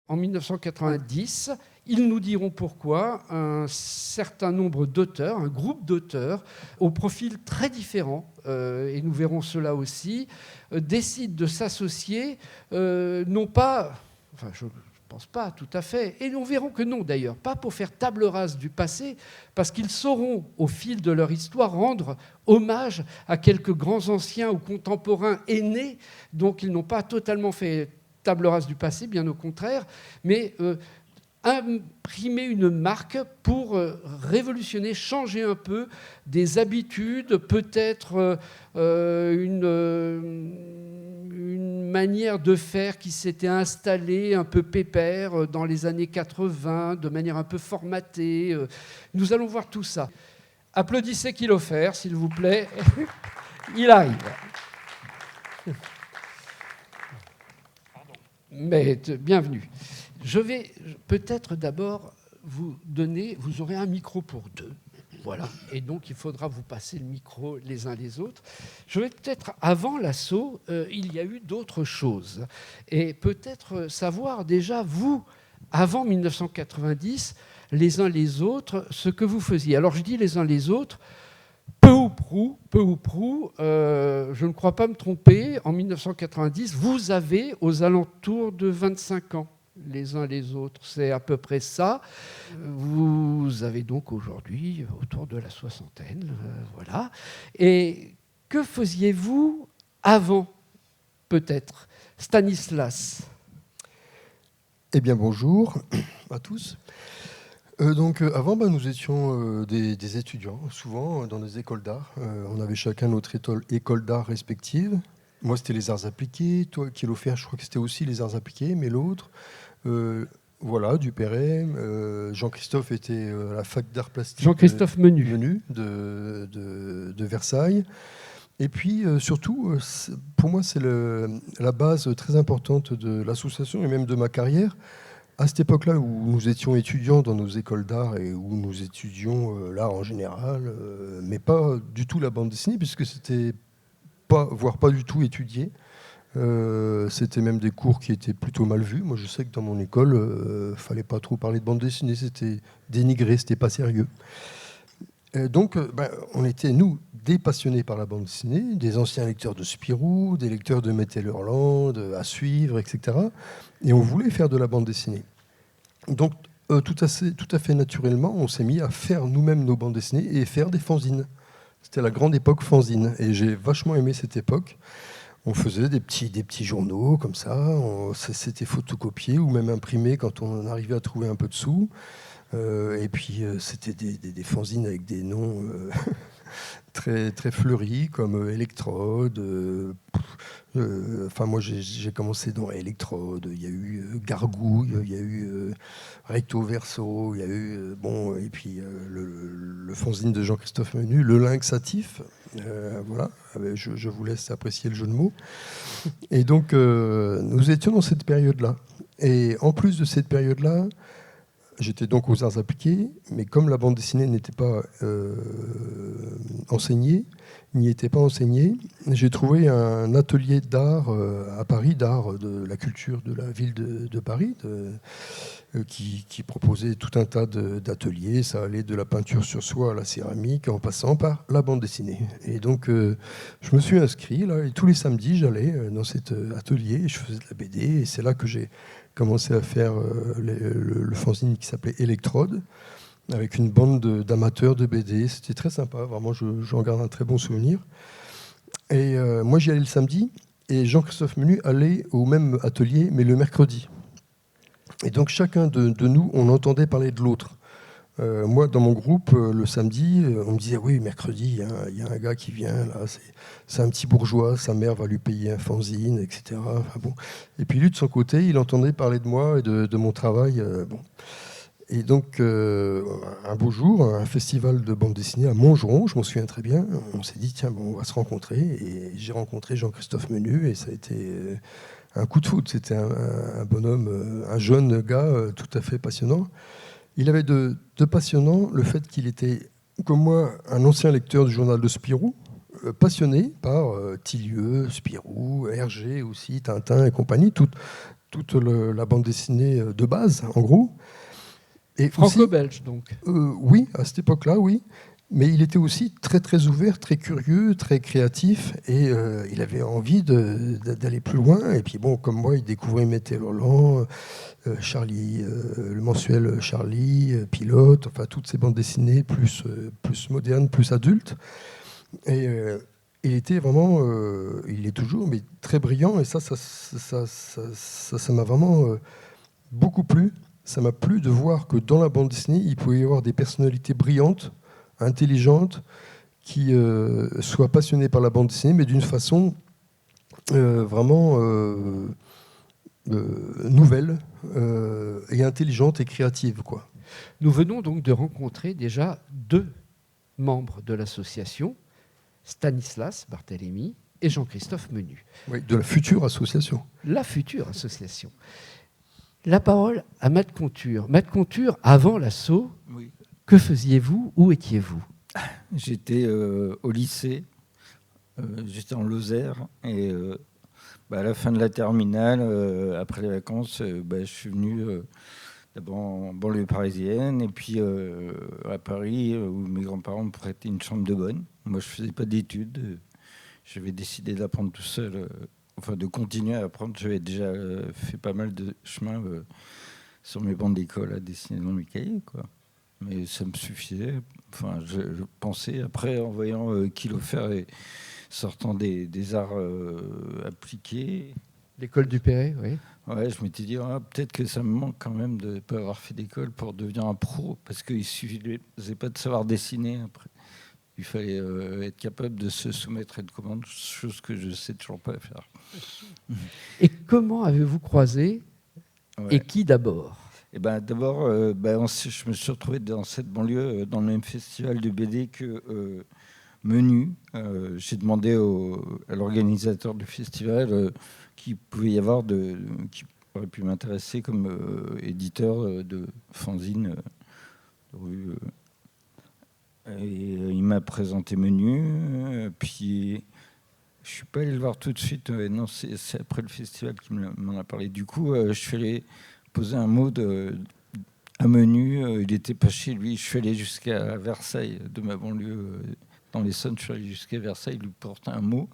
En 1990, ils nous diront pourquoi un certain nombre d'auteurs, un groupe d'auteurs, au profil très différent, et nous verrons cela aussi, décident de s'associer, non pas, enfin je ne pense pas tout à fait, et nous verrons que non d'ailleurs, pas pour faire table rase du passé, parce qu'ils sauront au fil de leur histoire rendre hommage à quelques grands anciens ou contemporains aînés, donc ils n'ont pas totalement fait table rase du passé, bien au contraire, mais imprimer une marque pour révolutionner, changer un peu des habitudes, peut-être une manière de faire qui s'était installée un peu pépère dans les années 80, de manière un peu formatée. Nous allons voir tout ça. Applaudissez Kilofer, s'il vous plaît. Il arrive. Mais bienvenue. Je vais peut-être d'abord vous donner, vous aurez un micro pour deux, voilà, et donc il faudra vous passer le micro les uns les autres. Je vais peut-être, avant l'assaut, il y a eu d'autres choses, et peut-être savoir déjà, vous, avant 1990, les uns les autres, ce que vous faisiez. Alors je dis les uns les autres, peu ou prou, je ne crois pas me tromper, en 1990, vous avez aux alentours de 25 ans, les uns les autres. C'est à peu près ça. Vous avez donc aujourd'hui autour de la soixantaine, voilà. Et que faisiez-vous avant, peut-être, Stanislas? Eh bien, bonjour à tous. Avant, nous étions des étudiants, souvent dans des écoles d'art. On avait chacun notre école d'art respective. Moi, c'était les arts appliqués. Toi, Kilofer, je crois que c'était aussi les arts appliqués, mais l'autre, voilà, Dupéret. Jean-Christophe était à la fac d'art plastique. Jean-Christophe Menu de Versailles. Et puis, surtout, pour moi, c'est la base très importante de l'association et même de ma carrière. À cette époque-là où nous étions étudiants dans nos écoles d'art et où nous étudions l'art en général, mais pas du tout la bande dessinée, puisque c'était pas, voire pas du tout étudié. C'était même des cours qui étaient plutôt mal vus. Moi, je sais que dans mon école, fallait pas trop parler de bande dessinée, c'était dénigré, c'était pas sérieux. On était, nous, des passionnés par la bande dessinée, des anciens lecteurs de Spirou, des lecteurs de Mettellerland, À suivre, etc. Et on voulait faire de la bande dessinée. Donc, tout à fait naturellement, on s'est mis à faire nous-mêmes nos bandes dessinées et faire des fanzines. C'était la grande époque fanzine. Et j'ai vachement aimé cette époque. On faisait des petits journaux comme ça. C'était photocopié ou même imprimé quand on arrivait à trouver un peu de sous. Et puis, c'était des fanzines avec des noms très, très fleuris, comme Electrode. Moi, j'ai commencé dans Electrode. Il y a eu Gargouille, il y a eu Recto Verso, il y a eu... et puis le fanzine de Jean-Christophe Menu, Le Lynx Satif. Voilà, je vous laisse apprécier le jeu de mots. Et donc, nous étions dans cette période-là. Et en plus de cette période-là, j'étais donc aux arts appliqués, mais comme la bande dessinée n'était pas enseignée, n'y était pas enseignée, j'ai trouvé un atelier d'art à Paris, d'art de la culture de la ville de Paris, qui proposait tout un tas d'ateliers. Ça allait de la peinture sur soie à la céramique, en passant par la bande dessinée. Et donc, je me suis inscrit, là, et tous les samedis, j'allais dans cet atelier, et je faisais de la BD, et c'est là que j'ai commencé à faire le fanzine qui s'appelait Electrode, avec une bande d'amateurs de BD. C'était très sympa, vraiment, j'en garde un très bon souvenir. Et moi, j'y allais le samedi, et Jean-Christophe Menu allait au même atelier, mais le mercredi. Et donc, chacun de nous, on entendait parler de l'autre. Moi, dans mon groupe, le samedi, on me disait « Oui, mercredi, il y a un gars qui vient, là, c'est un petit bourgeois, sa mère va lui payer un fanzine, etc. » Enfin, bon. Et puis lui, de son côté, il entendait parler de moi et de mon travail. Et donc, un beau jour, un festival de bande dessinée à Montgeron, je m'en souviens très bien, on s'est dit « Tiens, on va se rencontrer. » Et j'ai rencontré Jean-Christophe Menu, et ça a été un coup de foudre. C'était un bonhomme, un jeune gars tout à fait passionnant. Il avait de passionnant le fait qu'il était, comme moi, un ancien lecteur du journal de Spirou, passionné par Tillieux, Spirou, Hergé aussi, Tintin et compagnie, toute la bande dessinée de base, en gros. Et franco-belge, donc. Oui, à cette époque-là, oui. Mais il était aussi très, très ouvert, très curieux, très créatif. Et il avait envie d'aller plus loin. Et puis, bon, comme moi, il découvrait Météo Roland, Charlie, le mensuel Charlie, Pilote, enfin, toutes ces bandes dessinées plus modernes, plus adultes. Et il était vraiment, il est toujours, mais très brillant. Et ça m'a vraiment beaucoup plu. Ça m'a plu de voir que dans la bande dessinée, il pouvait y avoir des personnalités brillantes, intelligentes, qui soient passionnées par la bande dessinée, mais d'une façon vraiment nouvelle et intelligente et créative, quoi. Nous venons donc de rencontrer déjà 2 membres de l'association, Stanislas Barthélemy et Jean-Christophe Menu. Oui, de la future association. La future association. La parole à Matt Conture. Matt Conture, avant l'assaut, oui. Que faisiez-vous? Où étiez-vous? J'étais au lycée, j'étais en Lozère, et à la fin de la terminale, après les vacances, je suis venu d'abord en banlieue parisienne, et puis à Paris, où mes grands-parents me prêtaient une chambre de bonne. Moi, je ne faisais pas d'études, j'avais décidé d'apprendre tout seul. Enfin, de continuer à apprendre. J'avais déjà fait pas mal de chemin sur mes bancs d'école à dessiner dans mes cahiers, quoi. Mais ça me suffisait. Enfin, je pensais, après, en voyant Kilofer et sortant des arts appliqués. L'école du Perret, oui. Ouais, je m'étais dit, peut-être que ça me manque quand même de ne pas avoir fait d'école pour devenir un pro, parce qu'il ne suffisait pas de savoir dessiner après. Il fallait être capable de se soumettre à une commande, chose que je ne sais toujours pas faire. Et comment avez-vous croisé et qui d'abord? D'abord, je me suis retrouvé dans cette banlieue, dans le même festival de BD que Menu. J'ai demandé à l'organisateur du festival qui pouvait y avoir, qui aurait pu m'intéresser comme éditeur de fanzine, de revue. Et il m'a présenté Menu, puis je suis pas allé le voir tout de suite. Non, c'est après le festival qu'il m'en a parlé. Du coup, je suis allé poser un mot à Menu. Il n'était pas chez lui. Je suis allé jusqu'à Versailles, de ma banlieue, dans l'Essonne. Je suis allé jusqu'à Versailles, lui porter un mot.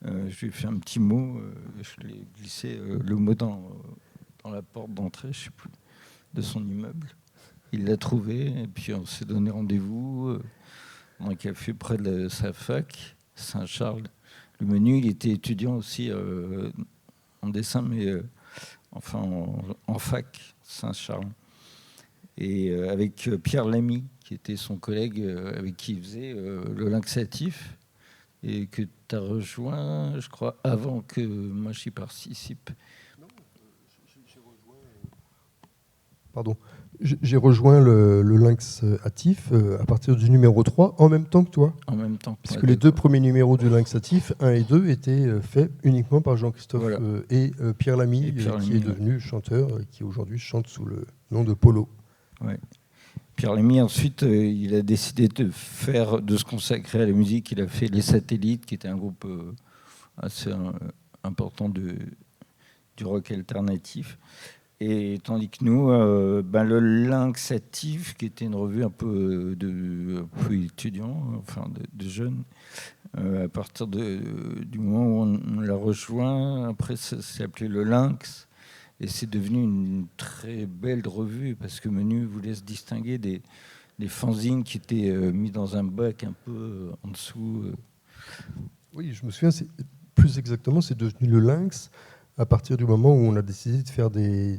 Je lui ai fait un petit mot. Je l'ai glissé le mot dans la porte d'entrée, je sais plus, de son immeuble. Il l'a trouvé, et puis on s'est donné rendez-vous dans un café près de sa fac, Saint-Charles. Le Menu, il était étudiant aussi en dessin, mais en fac, Saint-Charles. Et avec Pierre Lamy, qui était son collègue avec qui il faisait le Lynxatif, et que tu as rejoint, je crois, avant que moi j'y participe. Non, j'ai rejoint... Pardon. J'ai rejoint le Lynxatif à partir du numéro 3, en même temps que toi. En même temps. Puisque les 2 premiers numéros du Lynxatif, 1 et 2, étaient faits uniquement par Jean-Christophe et Pierre Lamy, qui est devenu chanteur, qui aujourd'hui chante sous le nom de Polo. Ouais. Pierre Lamy, ensuite, il a décidé de se consacrer à la musique. Il a fait Les Satellites, qui était un groupe assez important du rock alternatif. Et tandis que nous, le Lynxatif, qui était une revue un peu étudiant, enfin de jeunes, à partir du moment où on l'a rejoint, après ça s'est appelé le Lynx, et c'est devenu une très belle revue, parce que Menu voulait se distinguer des fanzines qui étaient mis dans un bac un peu en dessous. Oui, je me souviens, plus exactement, c'est devenu le Lynx à partir du moment où on a décidé de faire des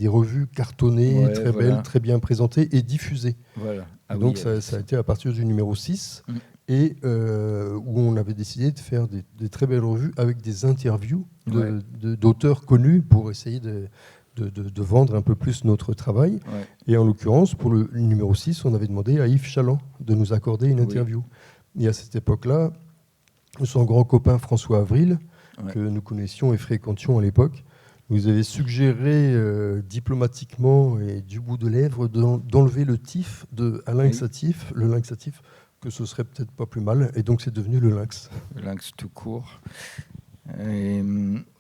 revues cartonnées, très belles, très bien présentées et diffusées. Voilà. Donc ça a été à partir du numéro 6, et où on avait décidé de faire des très belles revues avec des interviews d'auteurs connus pour essayer de vendre un peu plus notre travail. Ouais. Et en l'occurrence, pour le numéro 6, on avait demandé à Yves Chaland de nous accorder une interview. Et à cette époque-là, son grand copain François Avril, que nous connaissions et fréquentions à l'époque, nous avait suggéré diplomatiquement et du bout de lèvres d'enlever le tif de Lynxatif, le Lynxatif, que ce serait peut-être pas plus mal. Et donc c'est devenu le Lynx. Le Lynx tout court. Et,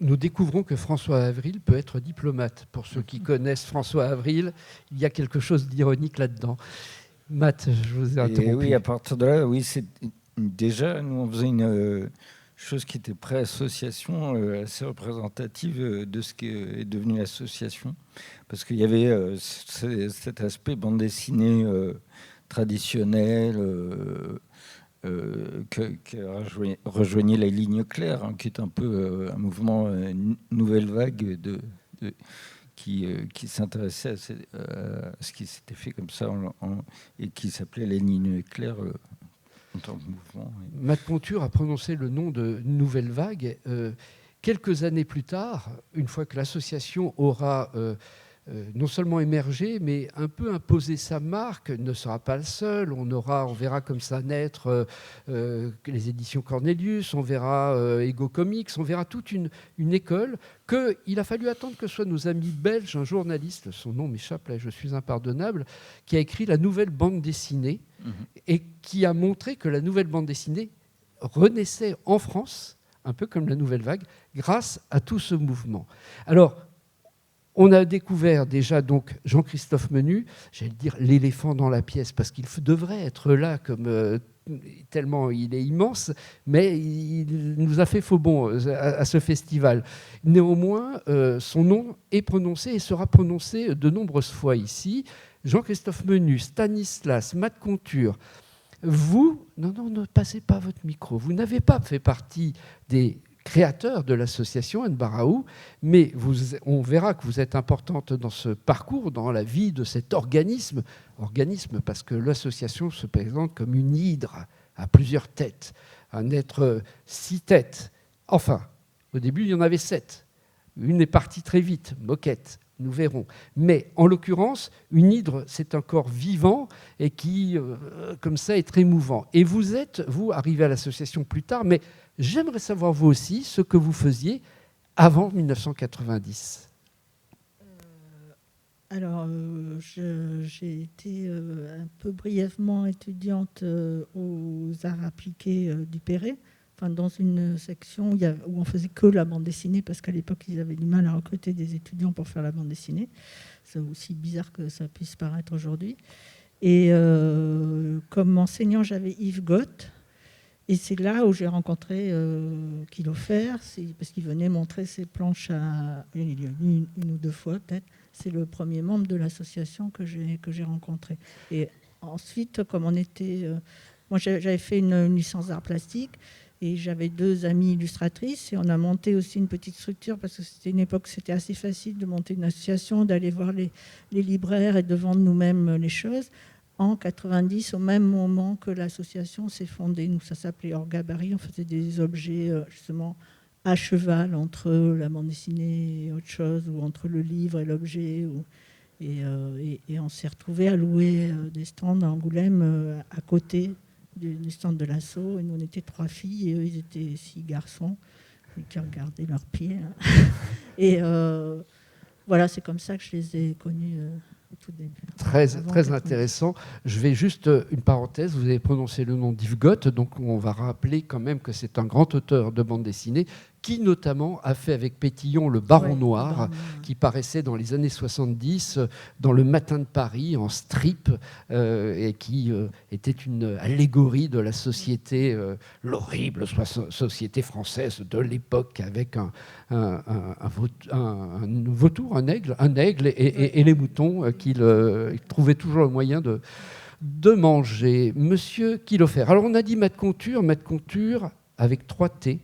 Nous découvrons que François Avril peut être diplomate. Pour ceux qui connaissent François Avril, il y a quelque chose d'ironique là-dedans. Matt, je vous ai interrompu. et oui, à partir de là, oui, déjà, nous, on faisait une chose qui était pré-association, assez représentative de ce qui est devenu l'association. Parce qu'il y avait cet aspect bande dessinée traditionnelle qui rejoignait la ligne claire, hein, qui est un peu un mouvement, une nouvelle vague qui s'intéressait à ce qui s'était fait comme ça et qui s'appelait la ligne claire en tant que mouvement. Matt Ponture a prononcé le nom de Nouvelle Vague. Quelques années plus tard, une fois que l'association aura non seulement émergé, mais un peu imposé sa marque, ne sera pas le seul. On verra comme ça naître les éditions Cornelius, on verra Ego Comics, on verra toute une école qu'il a fallu attendre que ce soit nos amis belges, un journaliste, son nom m'échappe là, je suis impardonnable, qui a écrit la nouvelle bande dessinée et qui a montré que la nouvelle bande dessinée renaissait en France, un peu comme la Nouvelle Vague, grâce à tout ce mouvement. Alors, on a découvert déjà donc Jean-Christophe Menu, j'allais dire l'éléphant dans la pièce, parce qu'il devrait être là comme tellement il est immense, mais il nous a fait faux bond à ce festival. Néanmoins, son nom est prononcé et sera prononcé de nombreuses fois ici. Jean-Christophe Menu, Stanislas, Matt Conture, vous, non, ne passez pas votre micro, vous n'avez pas fait partie des créateur de l'association Anne Baraou, mais on verra que vous êtes importante dans ce parcours, dans la vie de cet organisme parce que l'association se présente comme une hydre à plusieurs têtes, un être 6 têtes. Enfin, au début, il y en avait 7. Une est partie très vite, Moquette, nous verrons. Mais en l'occurrence, une hydre, c'est un corps vivant et qui, comme ça, est très mouvant. Et vous arrivez à l'association plus tard, mais j'aimerais savoir, vous aussi, ce que vous faisiez avant 1990. Alors, j'ai été un peu brièvement étudiante aux arts appliqués du Perret, enfin, dans une section où on faisait que la bande dessinée, parce qu'à l'époque, ils avaient du mal à recruter des étudiants pour faire la bande dessinée. C'est aussi bizarre que ça puisse paraître aujourd'hui. Et comme enseignant, j'avais Yves Gott. Et c'est là où j'ai rencontré Kilofer, parce qu'il venait montrer ses planches une ou deux fois peut-être. C'est le premier membre de l'association que j'ai rencontré. Et ensuite, comme on était... moi, j'avais fait une licence d'art plastique et j'avais 2 amies illustratrices. Et on a monté aussi une petite structure parce que c'était une époque où c'était assez facile de monter une association, d'aller voir les libraires et de vendre nous-mêmes les choses. En 90, au même moment que l'association s'est fondée. Nous, ça s'appelait Hors Gabarit. On faisait des objets justement à cheval entre la bande dessinée et autre chose, ou entre le livre et l'objet. Et on s'est retrouvés à louer des stands à Angoulême à côté du stand de l'Asso. Et nous, on était 3 filles et eux, ils étaient 6 garçons qui regardaient leurs pieds. Et voilà, c'est comme ça que je les ai connus. Tout début. Très intéressant. Je vais juste une parenthèse. Vous avez prononcé le nom d'Yves Gott, donc on va rappeler quand même que c'est un grand auteur de bande dessinée qui notamment a fait avec Pétillon Le Baron Noir, qui paraissait dans les années 70 dans le Matin de Paris en strip et qui était une allégorie de la société, l'horrible société française de l'époque, avec un vautour, un aigle et les moutons qu'il trouvait toujours le moyen de manger. Monsieur Kilofer. Alors on a dit Matt Conture avec 3 T.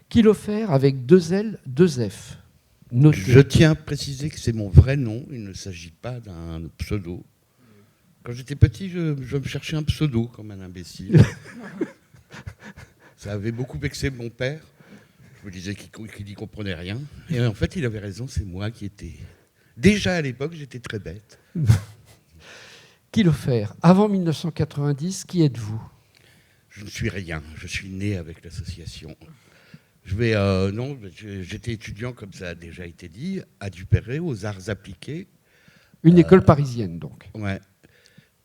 Kilofer avec 2 L, 2 F. Notez. Je tiens à préciser que c'est mon vrai nom, il ne s'agit pas d'un pseudo. Quand j'étais petit, je me cherchais un pseudo comme un imbécile. Ça avait beaucoup vexé mon père. Je me disais qu'il n'y comprenait rien. Et en fait, il avait raison, c'est moi qui étais... Déjà à l'époque, j'étais très bête. Kilofer, avant 1990, qui êtes-vous ? Je ne suis rien, je suis né avec l'association. J'étais étudiant, comme ça a déjà été dit, à Duperré, aux arts appliqués. Une école parisienne, donc. Ouais.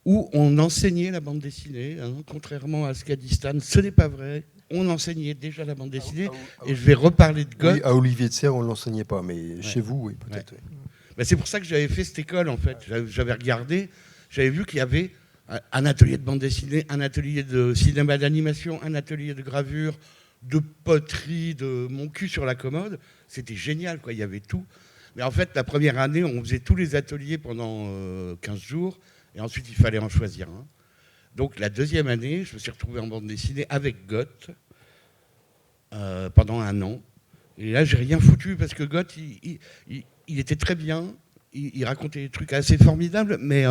Où on enseignait la bande dessinée, hein, contrairement à ce qu'a dit Stan. Ce n'est pas vrai. on enseignait déjà la bande dessinée. Et je vais reparler de Goethe. Oui, à Olivier de Serres, on ne l'enseignait pas, mais chez vous, oui, peut-être. Ouais. Ben, c'est pour ça que j'avais fait cette école, en fait. J'avais regardé, j'avais vu qu'il y avait un atelier de bande dessinée, un atelier de cinéma d'animation, un atelier de gravure, de poterie, de mon cul sur la commode. C'était génial, quoi. Il y avait tout. Mais en fait, la première année, on faisait tous les ateliers pendant 15 jours, et ensuite, il fallait en choisir un. Donc, la deuxième année, je me suis retrouvé en bande dessinée avec Goethe pendant 1 an. Et là, j'ai rien foutu, parce que Goethe, il était très bien, il racontait des trucs assez formidables, mais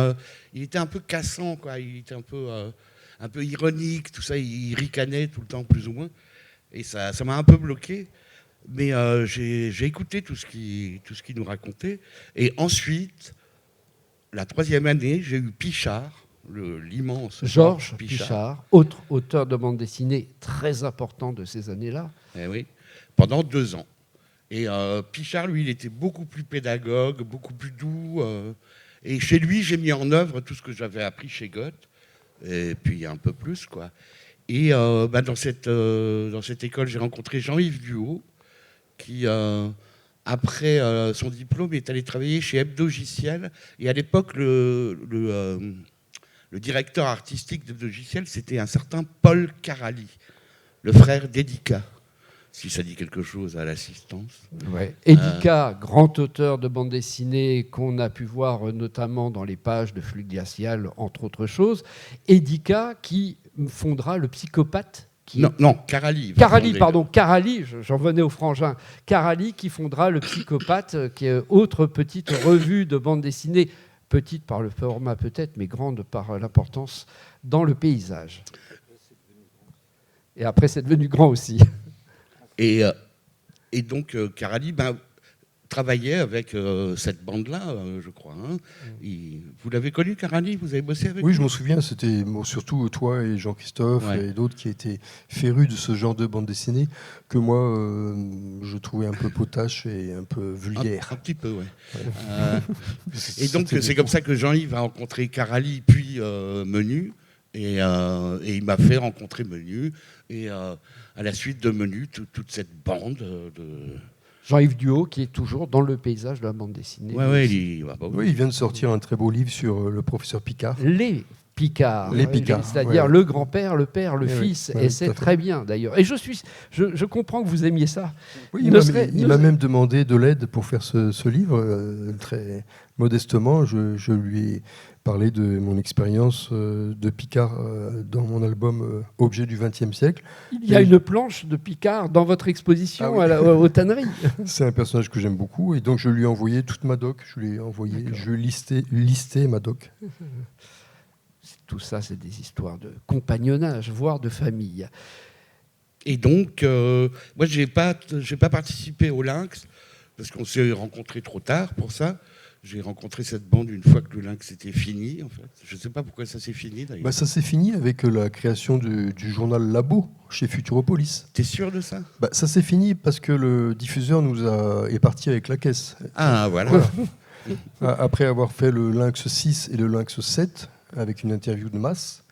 il était un peu cassant, quoi. Il était un peu ironique, tout ça, il ricanait tout le temps, plus ou moins. Et ça m'a un peu bloqué. Mais j'ai écouté tout ce qu'il nous racontait. Et ensuite, la 3e année, j'ai eu Pichard, l'immense Georges Pichard, autre auteur de bande dessinée très important de ces années-là. Eh oui, pendant 2 ans. Et Pichard, lui, il était beaucoup plus pédagogue, beaucoup plus doux. Et chez lui, j'ai mis en œuvre tout ce que j'avais appris chez Goethe. Et puis un peu plus, quoi. Et dans cette école, j'ai rencontré Jean-Yves Duhaut, qui, après son diplôme, est allé travailler chez Hebdogiciel. Et à l'époque, le directeur artistique d'Hebdogiciel, c'était un certain Paul Carali, le frère d'Edica, si ça dit quelque chose à l'assistance. Ouais. Edica, grand auteur de bande dessinée qu'on a pu voir notamment dans les pages de Flux Glacial, entre autres choses. Edica qui fondera le Psychopathe. Non, Carali. Carali, j'en venais au frangin. Carali qui fondera le Psychopathe, qui est autre petite revue de bande dessinée, petite par le format peut-être, mais grande par l'importance dans le paysage. Et après, c'est devenu grand aussi. Et donc, Carali travaillait avec cette bande-là, je crois. Hein. Vous l'avez connu, Carali? Vous avez bossé avec lui? Oui, je m'en souviens. C'était surtout toi et Jean-Christophe et d'autres qui étaient férus de ce genre de bande dessinée que moi, je trouvais un peu potache et un peu vulgaire. Un petit peu, oui. Et donc, c'est comme ça que Jean-Yves a rencontré Carali, puis Menu. Et il m'a fait rencontrer Menu. Et à la suite de Menu, toute cette bande de... Jean-Yves Duhaut, qui est toujours dans le paysage de la bande dessinée. Oui, il vient de sortir un très beau livre sur le professeur Picard. Les Picards, c'est-à-dire ouais. le grand-père, le père, le Oui, fils, oui, et c'est très bien d'ailleurs. Et je comprends que vous aimiez ça. Oui, il m'a même demandé de l'aide pour faire ce livre, très modestement. Je lui ai parlé de mon expérience de Picard dans mon album Objet du XXe siècle. Il y a une planche de Picard dans votre exposition aux tanneries. C'est un personnage que j'aime beaucoup, et donc je lui ai envoyé toute ma doc. Je listais ma doc. Tout ça, c'est des histoires de compagnonnage, voire de famille. Et donc, moi, j'ai pas participé au Lynx, parce qu'on s'est rencontrés trop tard pour ça. J'ai rencontré cette bande une fois que le Lynx était fini, en fait. Je ne sais pas pourquoi ça s'est fini, d'ailleurs. Ça s'est fini avec la création du journal Labo chez Futuropolis. T'es sûr de ça? Ça s'est fini parce que le diffuseur est parti avec la caisse. Ah, voilà. Après avoir fait le Lynx 6 et le Lynx 7, avec une interview de masse,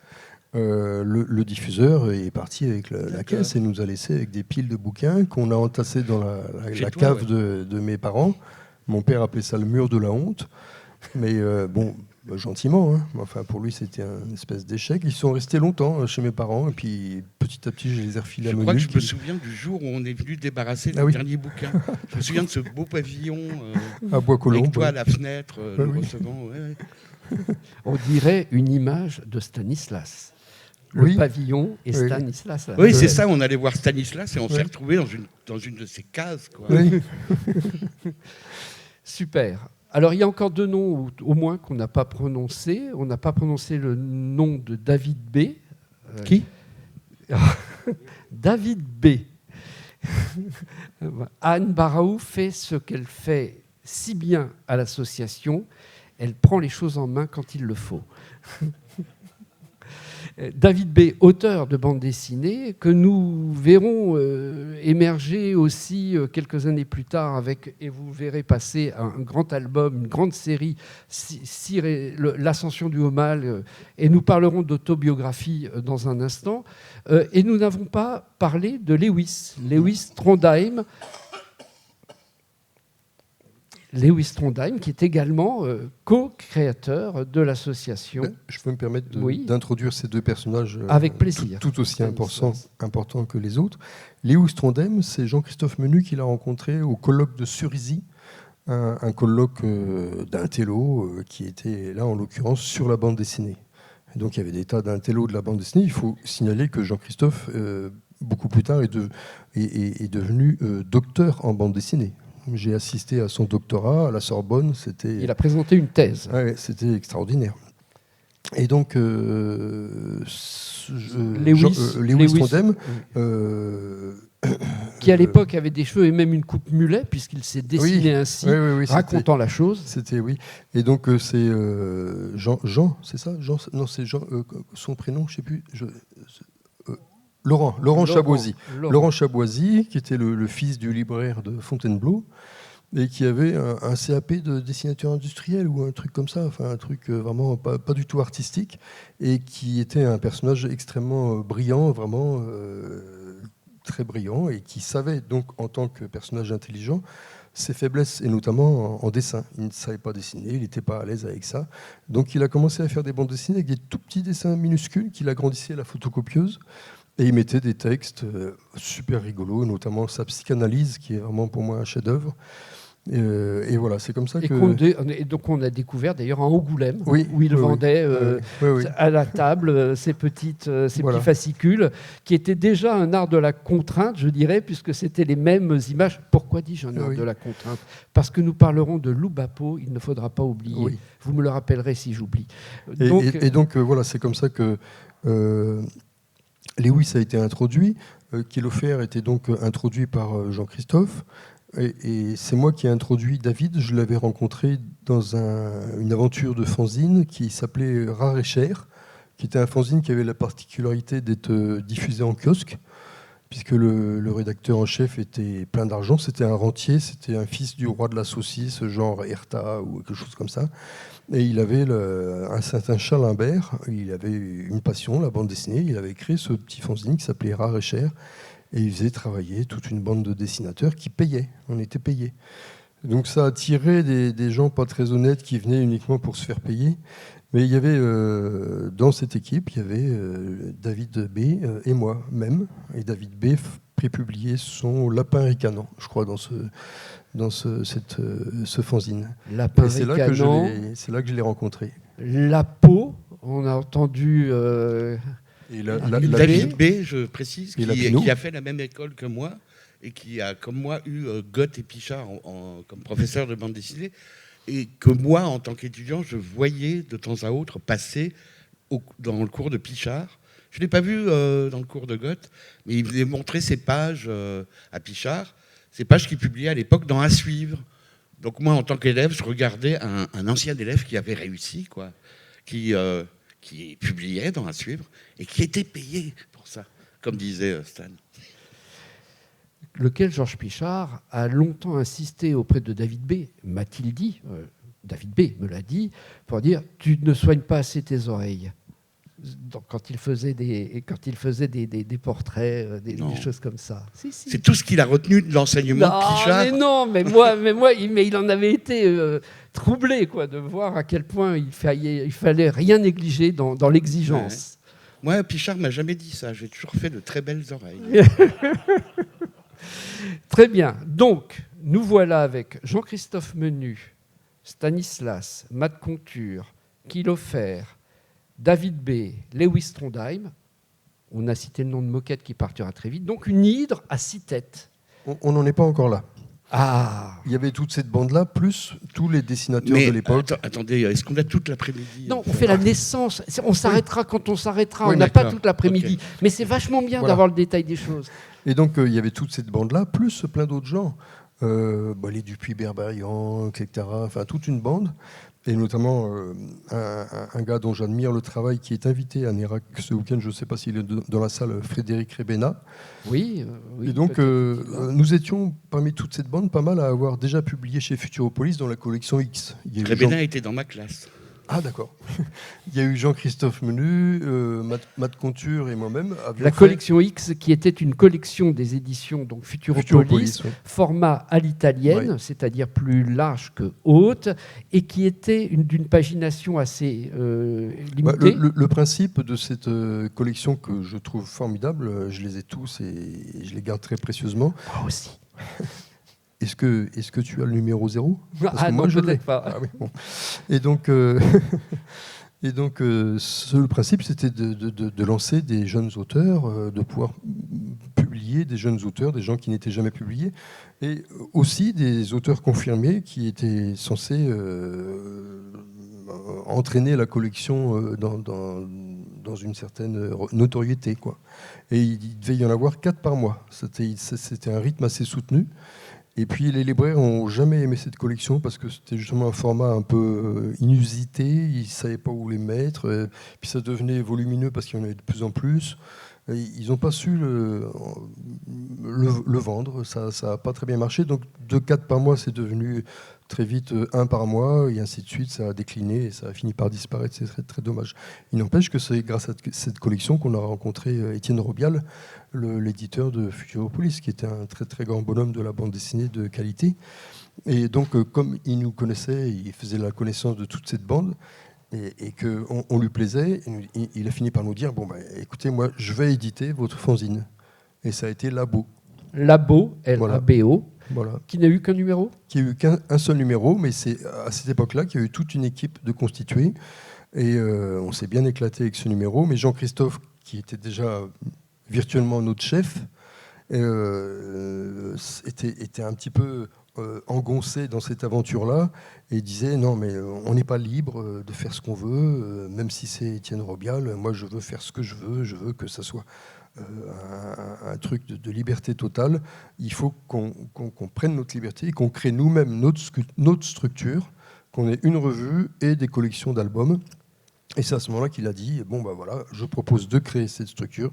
le diffuseur est parti avec la caisse et nous a laissé avec des piles de bouquins qu'on a entassés dans la cave de mes parents. Mon père appelait ça le mur de la honte, mais gentiment. Hein. Enfin, pour lui, c'était une espèce d'échec. Ils sont restés longtemps chez mes parents, et puis petit à petit, je les ai refilés à Menu. Je crois que je me souviens du jour où on est venu débarrasser le dernier bouquin. Je me souviens de ce beau pavillon à Bois-Colombes, avec toi à la fenêtre, nous recevant. On dirait une image de Stanislas. Le pavillon et Stanislas. Oui, c'est ça, on allait voir Stanislas et on s'est retrouvés dans une de ces cases. Quoi. Oui. Super. Alors, il y a encore 2 noms, au moins, qu'on n'a pas prononcés. On n'a pas prononcé le nom de David B. Qui? David B. Anne Baraou fait ce qu'elle fait si bien à l'association. Elle prend les choses en main quand il le faut. David B., auteur de bande dessinée, que nous verrons émerger aussi quelques années plus tard avec, et vous verrez passer un grand album, une grande série, L'Ascension du haut mal, et nous parlerons d'autobiographie dans un instant. Et nous n'avons pas parlé de Lewis Trondheim. Lewis Trondheim, qui est également co-créateur de l'association. Je peux me permettre Oui. d'introduire ces deux personnages Avec plaisir. tout aussi importants que les autres. Lewis Trondheim, c'est Jean-Christophe Menu qui l'a rencontré au colloque de Cerisy, un colloque d'intello qui était là, en l'occurrence, sur la bande dessinée. Et donc il y avait des tas d'intellos de la bande dessinée. Il faut signaler que Jean-Christophe, beaucoup plus tard, est devenu docteur en bande dessinée. J'ai assisté à son doctorat à la Sorbonne. Il a présenté une thèse. Ouais, c'était extraordinaire. Et donc, Lewis Trondheim, qui à l'époque avait des cheveux et même une coupe mulet, puisqu'il s'est dessiné ainsi, racontant la chose. C'était oui. Et donc c'est Jean, c'est ça Jean, non, c'est Jean. Son prénom, je ne sais plus. Laurent Chaboisy. Laurent Chaboisy, qui était le fils du libraire de Fontainebleau et qui avait un CAP de dessinateur industriel ou un truc comme ça, enfin un truc vraiment pas du tout artistique, et qui était un personnage extrêmement brillant, vraiment très brillant, et qui savait donc en tant que personnage intelligent ses faiblesses, et notamment en dessin. Il ne savait pas dessiner, il n'était pas à l'aise avec ça. Donc il a commencé à faire des bandes dessinées avec des tout petits dessins minuscules qu'il agrandissait à la photocopieuse. Et il mettait des textes super rigolos, notamment sa psychanalyse, qui est vraiment pour moi un chef-d'œuvre. Et voilà, c'est comme ça que... Et donc on a découvert d'ailleurs en Angoulême, oui, où il vendait à la table ces petits fascicules, qui étaient déjà un art de la contrainte, je dirais, puisque c'était les mêmes images. Pourquoi dis-je un art de la contrainte ? Parce que nous parlerons de Loubapo, il ne faudra pas oublier. Oui. Vous me le rappellerez si j'oublie. Donc voilà, c'est comme ça que... Lewis a été introduit, Kilofer était donc introduit par Jean-Christophe, et c'est moi qui ai introduit David. Je l'avais rencontré dans une aventure de fanzine qui s'appelait Rare et Cher, qui était un fanzine qui avait la particularité d'être diffusé en kiosque, puisque le rédacteur en chef était plein d'argent, c'était un rentier, c'était un fils du roi de la saucisse, genre Herta ou quelque chose comme ça. Et il avait un certain Charles Imbert, il avait une passion, la bande dessinée, il avait créé ce petit fanzine qui s'appelait Rare et Cher, et il faisait travailler toute une bande de dessinateurs qui payaient, on était payés. Donc ça attirait des gens pas très honnêtes qui venaient uniquement pour se faire payer. Mais il y avait, dans cette équipe, il y avait David B. Et moi-même. Et David B. prépubliait son Lapin ricanant, je crois, dans ce fanzine. Lapin et c'est là que je l'ai rencontré. La peau, on a entendu... David B., je précise, qui a fait la même école que moi et qui a, comme moi, eu Gott et Pichard comme professeur de bande dessinée, et que moi, en tant qu'étudiant, je voyais de temps à autre passer dans le cours de Pichard. Je ne l'ai pas vu dans le cours de Gott, mais il venait montrer ses pages à Pichard, ces pages qu'il publiait à l'époque dans À Suivre. Donc moi, en tant qu'élève, je regardais un ancien élève qui avait réussi, quoi, qui publiait dans À Suivre et qui était payé pour ça, comme disait Stan. Lequel Georges Pichard a longtemps insisté auprès de David B., m'a-t-il dit, David B. me l'a dit, pour dire « tu ne soignes pas assez tes oreilles ». Quand il faisait des portraits, des choses comme ça. Si. C'est tout ce qu'il a retenu de l'enseignement de Pichard. Mais il en avait été troublé, quoi, de voir à quel point il fallait rien négliger dans l'exigence. Ouais. Moi, Pichard m'a jamais dit ça. J'ai toujours fait de très belles oreilles. Très bien. Donc, nous voilà avec Jean-Christophe Menu, Stanislas, Matt Conture, Kilofer, David B., Lewis Trondheim. On a cité le nom de Moquette qui partira très vite. Donc, une hydre à 6 têtes. On n'en est pas encore là. Ah. Il y avait toute cette bande-là, plus tous les dessinateurs de l'époque. Attendez, est-ce qu'on a toute l'après-midi ? Non, on fait la naissance. On s'arrêtera quand on s'arrêtera. On n'a pas toute l'après-midi. Okay. Mais c'est vachement bien d'avoir le détail des choses. Et donc, il y avait toute cette bande-là, plus plein d'autres gens. Les Dupuis-Berberian, etc. Enfin, toute une bande. Et notamment un gars dont j'admire le travail, qui est invité à Nérac ce week-end, je ne sais pas s'il est dans la salle, Frédéric Rebena. Oui. Et donc, nous étions, parmi toute cette bande, pas mal à avoir déjà publié chez Futuropolis dans la collection X. Rebena était dans ma classe. Ah, d'accord. Il y a eu Jean-Christophe Menu, Matt Conture et moi-même. La collection X, qui était une collection des éditions donc Futuropolis, oui. Format à l'italienne, oui. C'est-à-dire plus large que haute, et qui était d'une pagination assez limitée. Le principe de cette collection que je trouve formidable, je les ai tous et je les garde très précieusement. Moi aussi. Est-ce que tu as le numéro 0 ? Ah non, je ne l'ai pas. Ah, oui, bon. Et donc, le principe, c'était de lancer des jeunes auteurs, de pouvoir publier des jeunes auteurs, des gens qui n'étaient jamais publiés, et aussi des auteurs confirmés qui étaient censés entraîner la collection dans une certaine notoriété, quoi. Et il devait y en avoir 4 par mois. C'était un rythme assez soutenu. Et puis les libraires n'ont jamais aimé cette collection parce que c'était justement un format un peu inusité, ils ne savaient pas où les mettre, puis ça devenait volumineux parce qu'il y en avait de plus en plus. Ils n'ont pas su le vendre, ça n'a pas très bien marché. Donc de 4 par mois, c'est devenu très vite 1 par mois, et ainsi de suite, ça a décliné et ça a fini par disparaître, c'est très, très dommage. Il n'empêche que c'est grâce à cette collection qu'on a rencontré Étienne Robial, l'éditeur de Futuropolis, qui était un très très grand bonhomme de la bande dessinée de qualité. Et donc, comme il nous connaissait, il faisait la connaissance de toute cette bande, et qu'on lui plaisait, il a fini par nous dire, écoutez, moi, je vais éditer votre fanzine. Et ça a été Labo. Labo, L-A-B-O. Voilà. Qui n'a eu qu'un numéro ? Qui n'a eu qu'un seul numéro, mais c'est à cette époque-là qu'il y a eu toute une équipe de constitués. Et on s'est bien éclaté avec ce numéro. Mais Jean-Christophe, qui était déjà virtuellement notre chef, était un petit peu engoncé dans cette aventure-là et disait non, mais on n'est pas libre de faire ce qu'on veut, même si c'est Étienne Robial. Moi, je veux faire ce que je veux que ça soit un truc de liberté totale. Il faut qu'on prenne notre liberté et qu'on crée nous-mêmes notre structure, qu'on ait une revue et des collections d'albums. Et c'est à ce moment-là qu'il a dit voilà, je propose de créer cette structure.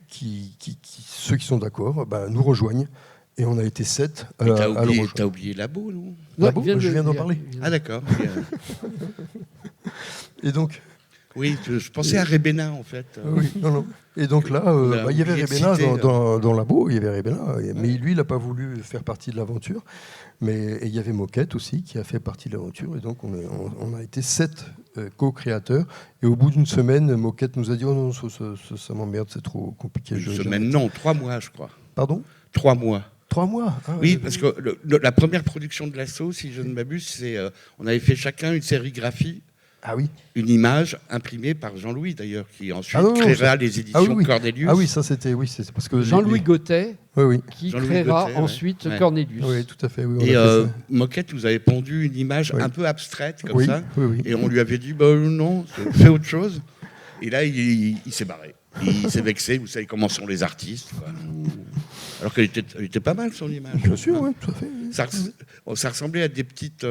Ceux qui sont d'accord nous rejoignent. Et on a été 7 à le rejoindre. T'as oublié Labo, non ? Labo, je viens d'en parler. Ah d'accord. Et donc... Oui, je pensais à Rebena, en fait. Oui, non. Et donc là, il y avait Rebena dans Labo, il y avait Rebena, mais lui, il n'a pas voulu faire partie de l'aventure. Mais il y avait Moquette aussi, qui a fait partie de l'aventure. Et donc, on a été 7 co-créateurs. Et au bout d'une semaine, Moquette nous a dit « Oh non, ça m'emmerde, c'est trop compliqué. » Une semaine, non, 3 mois, je crois. Pardon ? 3 mois. 3 mois. Oui, parce que la première production de l'assaut, si je ne m'abuse, c'est on avait fait chacun une sérigraphie. Ah oui. Une image imprimée par Jean-Louis, d'ailleurs, qui ensuite créera les éditions Cornelius. Ah oui, ça c'était parce que Jean-Louis Gauttet, qui créera ensuite Cornelius. Oui, tout à fait. Oui, et Moquette nous avait pondu une image un peu abstraite, comme ça. Oui. Et on lui avait dit, non, fais autre chose. Et là, il s'est barré. Il s'est vexé, vous savez comment sont les artistes. Quoi. Alors qu'elle était pas mal, son image. Bien sûr, oui, tout à fait. Ça ressemblait à des petites...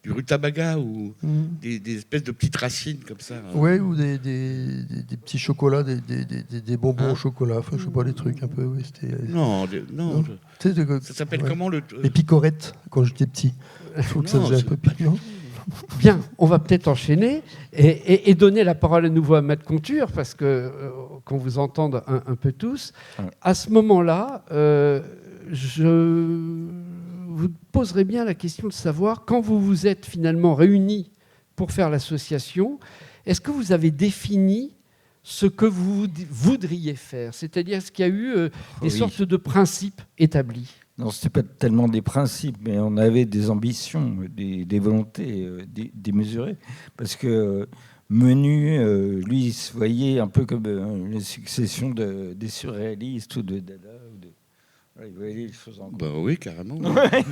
du rutabaga ou des espèces de petites racines comme ça. Oui, ou des petits chocolats, des bonbons au chocolat. Enfin, je sais pas, des trucs un peu. Oui, non. Ça s'appelle comment le... Les picorettes, quand j'étais petit. Je trouve que ça faisait un peu piquant. Bien, on va peut-être enchaîner et donner la parole à nouveau à Matt Conture, parce qu'on vous entende un peu tous. Ouais. À ce moment-là, je vous poserai bien la question de savoir, quand vous vous êtes finalement réunis pour faire l'association, est-ce que vous avez défini ce que vous voudriez faire ? C'est-à-dire, est-ce qu'il y a eu des sortes de principes établis ? Non, ce n'était pas tellement des principes, mais on avait des ambitions, des volontés démesurées. Parce que Menu, lui, il se voyait un peu comme une succession des surréalistes ou de Dada. Il voyait les choses en gros. Oui, carrément. Ouais.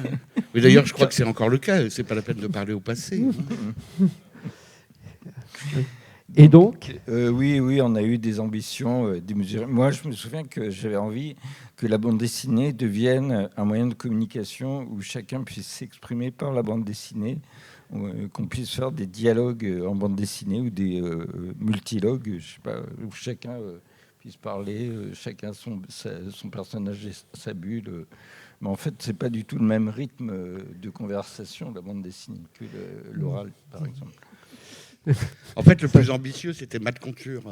Mais d'ailleurs, je crois que c'est encore le cas. C'est pas la peine de parler au passé. Et donc Oui, on a eu des ambitions démesurées. Moi, je me souviens que j'avais envie que la bande dessinée devienne un moyen de communication où chacun puisse s'exprimer par la bande dessinée, qu'on puisse faire des dialogues en bande dessinée ou des multilogues, je sais pas, où chacun puisse parler, chacun son personnage et sa bulle. Mais en fait, c'est pas du tout le même rythme de conversation de la bande dessinée que l'oral, par exemple. En fait, le plus ambitieux, c'était Matt Conture.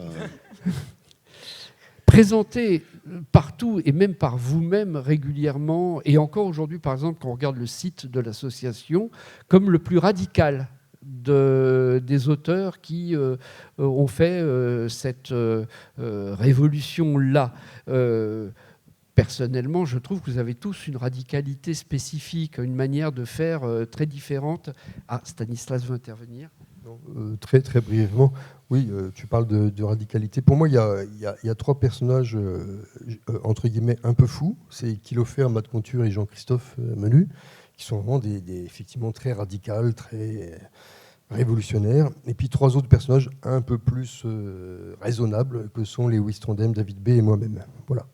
Présenté partout et même par vous-même régulièrement, et encore aujourd'hui, par exemple, quand on regarde le site de l'association, comme le plus radical des auteurs qui ont fait cette révolution-là. Personnellement, je trouve que vous avez tous une radicalité spécifique, une manière de faire très différente. Ah, Stanislas veut intervenir. Très, très brièvement, oui, tu parles de radicalité. Pour moi, il y a trois personnages, entre guillemets, un peu fous. C'est Kilofer, Matt Conture et Jean-Christophe Menu, qui sont vraiment effectivement très radicaux, très révolutionnaires. Et puis trois autres personnages un peu plus raisonnables, que sont Lewis Trondheim, David B. et moi-même. Voilà.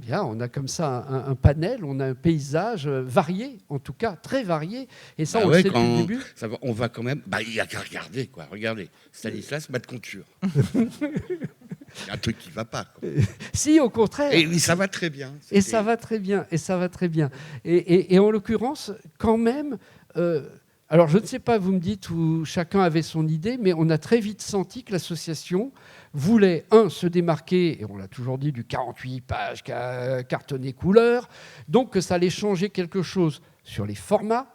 Bien, on a comme ça un panel, on a un paysage varié, en tout cas très varié. Et ça, on le sait depuis le début. On va quand même. Il n'y a qu'à regarder, quoi. Regardez, Stanislas, Matt Conture. Il y a un truc qui ne va pas, quoi. Si, au contraire. Et oui, ça va très bien. Et ça va très bien. Et ça va très bien. Et en l'occurrence, quand même. Alors, je ne sais pas, vous me dites où chacun avait son idée, mais on a très vite senti que l'association voulait, se démarquer, et on l'a toujours dit, du 48 pages cartonné couleur, donc que ça allait changer quelque chose sur les formats,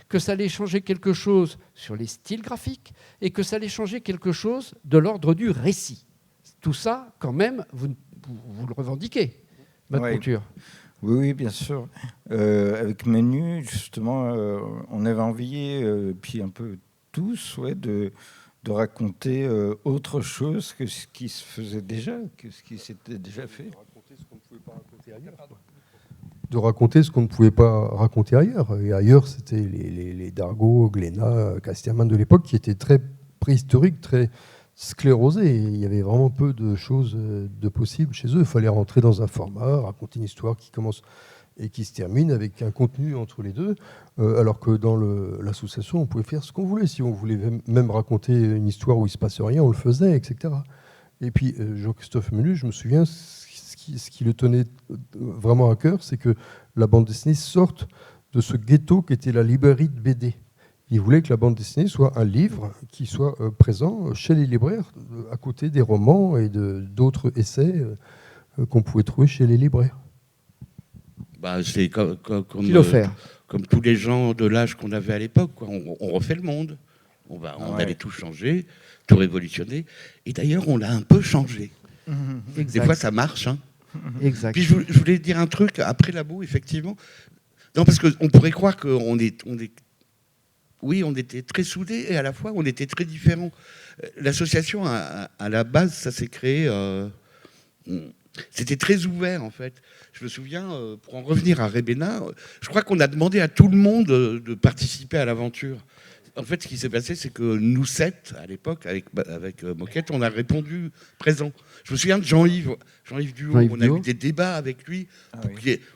que ça allait changer quelque chose sur les styles graphiques, et que ça allait changer quelque chose de l'ordre du récit. Tout ça, quand même, vous le revendiquez, Matt Conture. Oui, bien sûr. Avec Menu, justement, on avait envie, puis un peu tous, de raconter autre chose que ce qui se faisait déjà, que ce qui s'était déjà fait. De raconter ce qu'on ne pouvait pas raconter ailleurs. Et ailleurs, c'était les Dargaud, Glénat, Casterman de l'époque qui étaient très préhistoriques, très sclérosés. Et il y avait vraiment peu de choses de possibles chez eux. Il fallait rentrer dans un format, raconter une histoire qui commence et qui se termine avec un contenu entre les deux, alors que dans l'association, on pouvait faire ce qu'on voulait. Si on voulait même raconter une histoire où il ne se passe rien, on le faisait, etc. Et puis, Jean-Christophe Menu, je me souviens, ce qui le tenait vraiment à cœur, c'est que la bande dessinée sorte de ce ghetto qu'était la librairie de BD. Il voulait que la bande dessinée soit un livre qui soit présent chez les libraires, à côté des romans et d'autres essais qu'on pouvait trouver chez les libraires. C'est comme tous les gens de l'âge qu'on avait à l'époque, quoi. On refait le monde. On allait tout changer, tout révolutionner. Et d'ailleurs, on l'a un peu changé. Des fois, ça marche. Hein. Exact. Puis je voulais dire un truc après Labo, effectivement. Non, parce qu'on pourrait croire qu'on était très soudés et à la fois, on était très différents. L'association, à la base, ça s'est créé... C'était très ouvert, en fait. Je me souviens, pour en revenir à Rébénat, je crois qu'on a demandé à tout le monde de participer à l'aventure. En fait, ce qui s'est passé, c'est que nous 7, à l'époque, avec Moquette, on a répondu présent. Je me souviens de Jean-Yves Duhaut. On a eu des débats avec lui.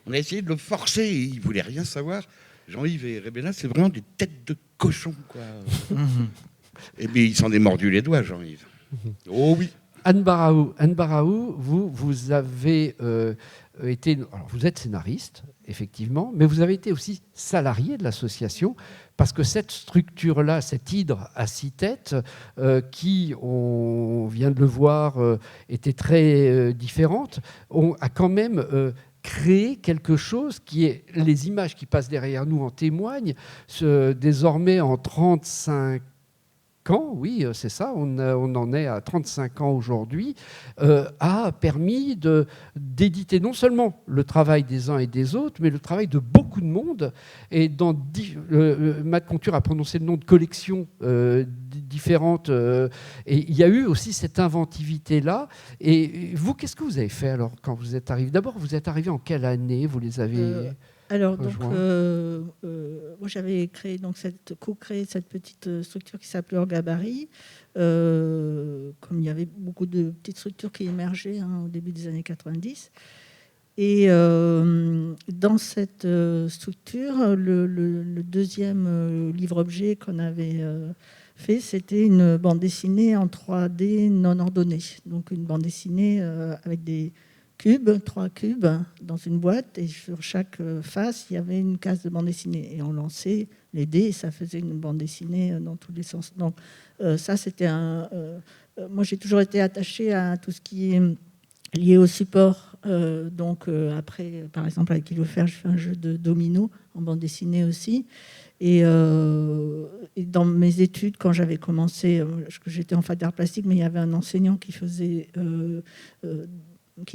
On a essayé de le forcer. Et il ne voulait rien savoir. Jean-Yves et Rébénat, c'est vraiment des têtes de cochon, quoi. Et bien, il s'en est mordu les doigts, Jean-Yves. Oh oui. Anne Baraou, vous avez été... Alors, vous êtes scénariste, effectivement, mais vous avez été aussi salarié de l'association, parce que cette structure-là, cette hydre à 6 têtes, qui, on vient de le voir, était très différente, a quand même créé quelque chose qui est... Les images qui passent derrière nous en témoignent. Désormais, en 35 ans, oui, c'est ça, on en est à 35 ans aujourd'hui, a permis d'éditer non seulement le travail des uns et des autres, mais le travail de beaucoup de monde. Et Matt Conture a prononcé le nom de collections différentes. Et il y a eu aussi cette inventivité-là. Et vous, qu'est-ce que vous avez fait alors quand vous êtes arrivé ? D'abord, vous êtes arrivé en quelle année ? Vous les avez... Alors, donc, rejoint. moi, j'avais co-créé cette petite structure qui s'appelait Hors Gabarit. Comme il y avait beaucoup de petites structures qui émergeaient au début des années 90. Et dans cette structure, le deuxième livre-objet qu'on avait fait, c'était une bande dessinée en 3D non ordonnée. Donc une bande dessinée avec des cubes, 3 cubes, dans une boîte, et sur chaque face, il y avait une case de bande dessinée. Et on lançait les dés, et ça faisait une bande dessinée dans tous les sens. Donc ça, c'était moi, j'ai toujours été attachée à tout ce qui est lié au support. Après, par exemple, avec Kilofer, je fais un jeu de domino en bande dessinée aussi. Et dans mes études, quand j'avais commencé, j'étais en fac d'art plastique, mais il y avait un enseignant qui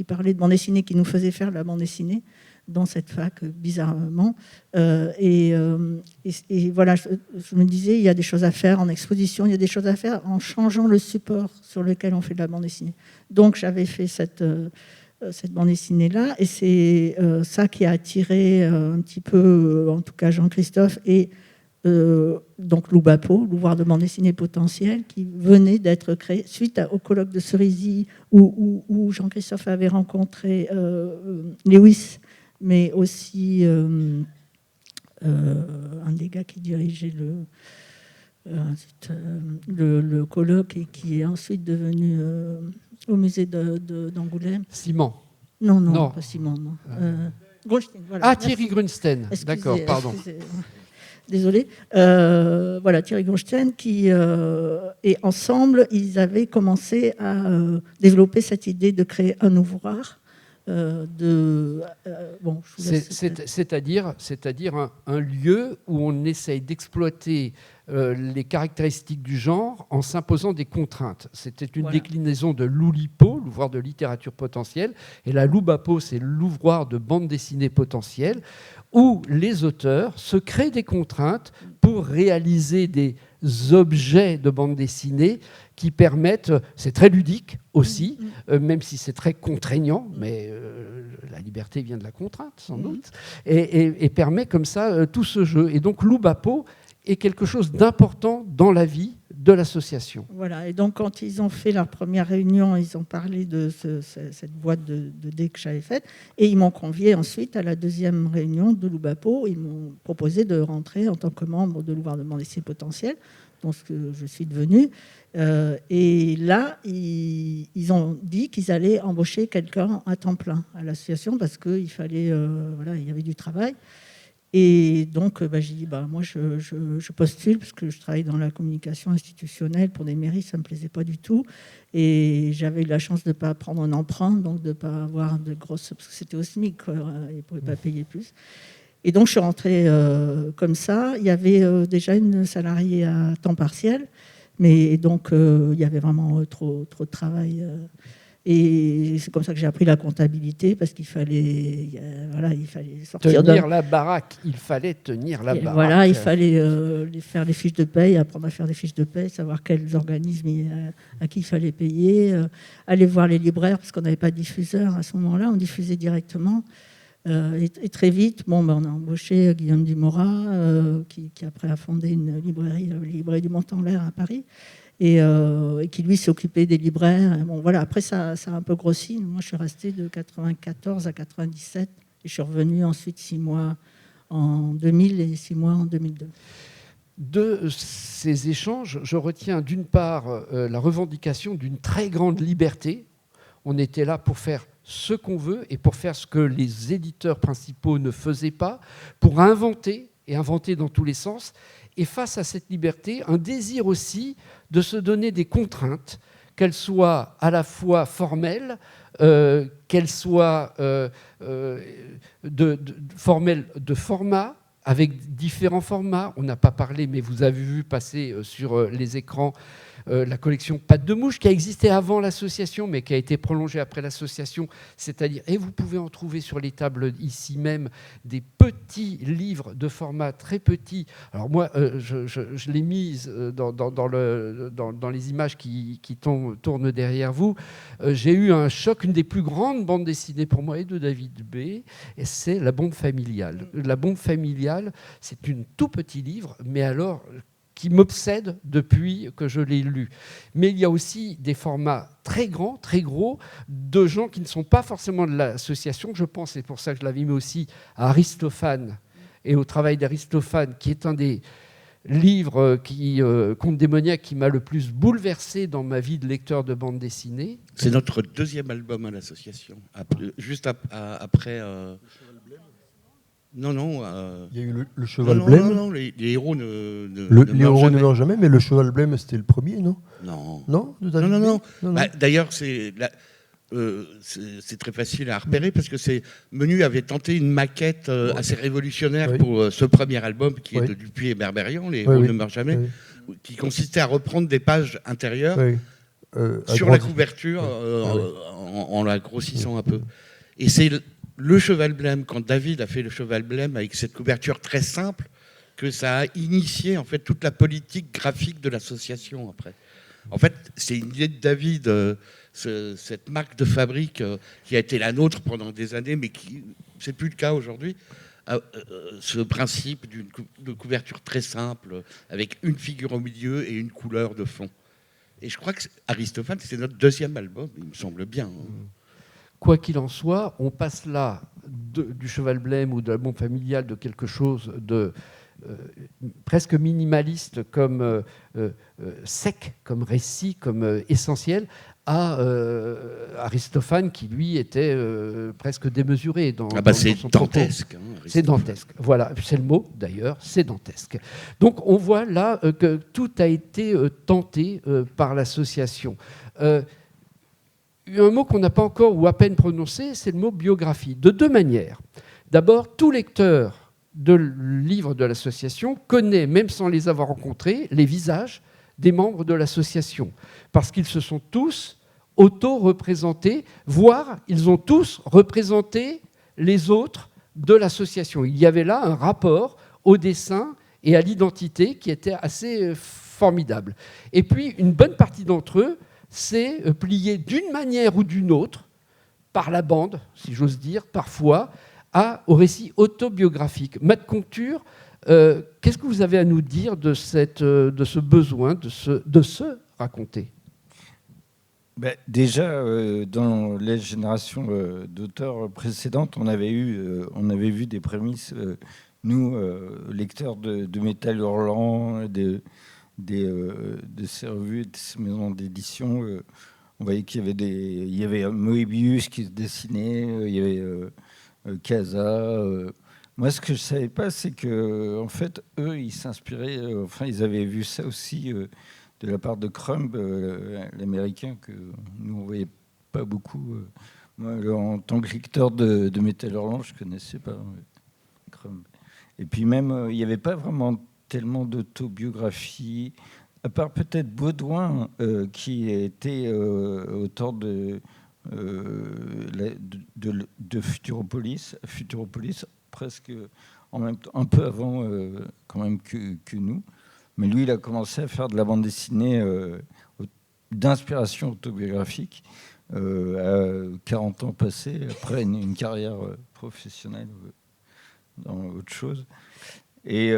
parlait de bande dessinée, qui nous faisait faire la bande dessinée dans cette fac, bizarrement. Et voilà, je me disais, il y a des choses à faire en exposition, il y a des choses à faire en changeant le support sur lequel on fait de la bande dessinée. Donc j'avais fait cette bande dessinée-là, et c'est ça qui a attiré un petit peu, en tout cas Jean-Christophe, et donc Loubapo, l'ouvroir de bande dessinée potentiel, qui venait d'être créé suite au colloque de Cerisy, où Jean-Christophe avait rencontré Lewis, mais aussi un des gars qui dirigeait le colloque, et qui est ensuite devenu au musée d'Angoulême. Simon. Non, pas Simon. Non. Grunstein, voilà. Thierry Grunstein. D'accord, pardon. Désolée. Voilà, Thierry Grunstein, et ensemble, ils avaient commencé à développer cette idée de créer un ouvroir. C'est-à-dire un lieu où on essaye d'exploiter les caractéristiques du genre en s'imposant des contraintes. C'était une déclinaison de l'Oulipo, l'ouvroir de littérature potentielle, et la Loubapo, c'est l'ouvroir de bande dessinée potentielle, où les auteurs se créent des contraintes pour réaliser des objets de bande dessinée qui permettent, c'est très ludique aussi, même si c'est très contraignant, mais la liberté vient de la contrainte sans doute, et permet comme ça tout ce jeu. Et donc Loubapo est quelque chose d'important dans la vie de l'association. Voilà, et donc quand ils ont fait leur première réunion, ils ont parlé de cette boîte de dés que j'avais faite, et ils m'ont convié ensuite à la deuxième réunion de Loubapo. Ils m'ont proposé de rentrer en tant que membre de l'ouvroir de bande dessinée potentiel, donc ce que je suis devenue. Et là, ils ont dit qu'ils allaient embaucher quelqu'un à temps plein à l'association, parce qu'il fallait, il y avait du travail. Et donc, j'ai dit, moi, je postule, parce que je travaille dans la communication institutionnelle pour des mairies, ça ne me plaisait pas du tout. Et j'avais eu la chance de ne pas prendre un emprunt, donc de ne pas avoir de grosses... Parce que c'était au SMIC, quoi, ils ne pouvaient pas payer plus. Et donc, je suis rentrée comme ça. Il y avait déjà une salariée à temps partiel, mais donc, il y avait vraiment trop de travail. Et c'est comme ça que j'ai appris la comptabilité, parce qu'il fallait sortir tenir la baraque. Il fallait tenir la baraque. Voilà, il fallait faire les fiches de paye, apprendre à faire des fiches de paye, savoir quels organismes à qui il fallait payer, aller voir les libraires, parce qu'on n'avait pas de diffuseur à ce moment-là, on diffusait directement. Et très vite, on a embauché Guillaume Dumora, qui après a fondé une librairie, la librairie du Mont-en-l'Air à Paris. Et qui lui s'est occupé des libraires. Après ça a un peu grossi. Moi, je suis restée de 94 à 97, et je suis revenue ensuite 6 mois en 2000 et 6 mois en 2002. De ces échanges, je retiens d'une part la revendication d'une très grande liberté. On était là pour faire ce qu'on veut et pour faire ce que les éditeurs principaux ne faisaient pas, pour inventer, et inventer dans tous les sens. Et face à cette liberté, un désir aussi de se donner des contraintes, qu'elles soient à la fois formelles, qu'elles soient formelles de format, avec différents formats. On n'a pas parlé, mais vous avez vu passer sur les écrans la collection Pattes de mouche, qui a existé avant l'association, mais qui a été prolongée après l'association. C'est-à-dire, et vous pouvez en trouver sur les tables ici même, des petits livres de format très petit. Alors moi, je l'ai mise dans les images qui tournent derrière vous. J'ai eu un choc, une des plus grandes bandes dessinées pour moi, et de David B., et c'est La Bombe familiale. La Bombe familiale, c'est un tout petit livre, mais alors qui m'obsède depuis que je l'ai lu. Mais il y a aussi des formats très grands, très gros, de gens qui ne sont pas forcément de l'association. Je pense, c'est pour ça que je l'avais mis aussi, à Aristophane et au travail d'Aristophane, qui est un des livres Contes démoniaques qui m'a le plus bouleversé dans ma vie de lecteur de bande dessinée. C'est notre deuxième album à l'association, juste après... Non. Il y a eu le cheval blême. Non, les héros ne meurent jamais, mais le cheval blême, c'était le premier, non ? Non. Non. D'ailleurs, c'est très facile à repérer parce que Menu avait tenté une maquette assez révolutionnaire pour ce premier album qui est de Dupuis et Berberian, Les héros ne meurent jamais, qui consistait à reprendre des pages intérieures sur la couverture en la grossissant un peu. Et c'est le cheval blême, quand David a fait le cheval blême avec cette couverture très simple, que ça a initié en fait toute la politique graphique de l'association après. En fait, c'est une idée de David, cette marque de fabrique qui a été la nôtre pendant des années, mais qui c'est plus le cas aujourd'hui. Ce principe de couverture très simple, avec une figure au milieu et une couleur de fond. Et je crois que Aristophane, c'est notre deuxième album, il me semble bien. Quoi qu'il en soit, on passe là du cheval blême ou de La Bombe familiale de quelque chose de presque minimaliste comme sec, comme récit, comme essentiel, à Aristophane qui, lui, était presque démesuré dans c'est son dantesque. C'est dantesque. Voilà, c'est le mot d'ailleurs, c'est dantesque. Donc on voit là que tout a été tenté par l'association. Un mot qu'on n'a pas encore ou à peine prononcé, c'est le mot biographie, de deux manières. D'abord, tout lecteur de livres de l'association connaît, même sans les avoir rencontrés, les visages des membres de l'association, parce qu'ils se sont tous auto-représentés, voire ils ont tous représenté les autres de l'association. Il y avait là un rapport au dessin et à l'identité qui était assez formidable. Et puis, une bonne partie d'entre eux s'est plié d'une manière ou d'une autre, par la bande, si j'ose dire, parfois, au récit autobiographique. Matt Concture, qu'est-ce que vous avez à nous dire de ce besoin de se raconter ? Déjà, dans les générations d'auteurs précédentes, on avait vu des prémices, nous, lecteurs de Métal Hurlant, de ces revues, de ces maisons d'édition, on voyait qu'il y avait Moebius qui se dessinait, il y avait Casa. Moi, ce que je savais pas, c'est que en fait, eux, ils s'inspiraient. Ils avaient vu ça aussi de la part de Crumb, l'américain, que nous on voyait pas beaucoup. Moi, en tant que lecteur de Métal Hurlant, je connaissais pas Crumb. Et puis même, il n'y avait pas vraiment tellement d'autobiographie, à part peut-être Baudouin, qui était auteur de Futuropolis, presque en même temps, un peu avant quand même que nous. Mais lui, il a commencé à faire de la bande dessinée d'inspiration autobiographique à 40 ans passés, après une carrière professionnelle dans autre chose. Et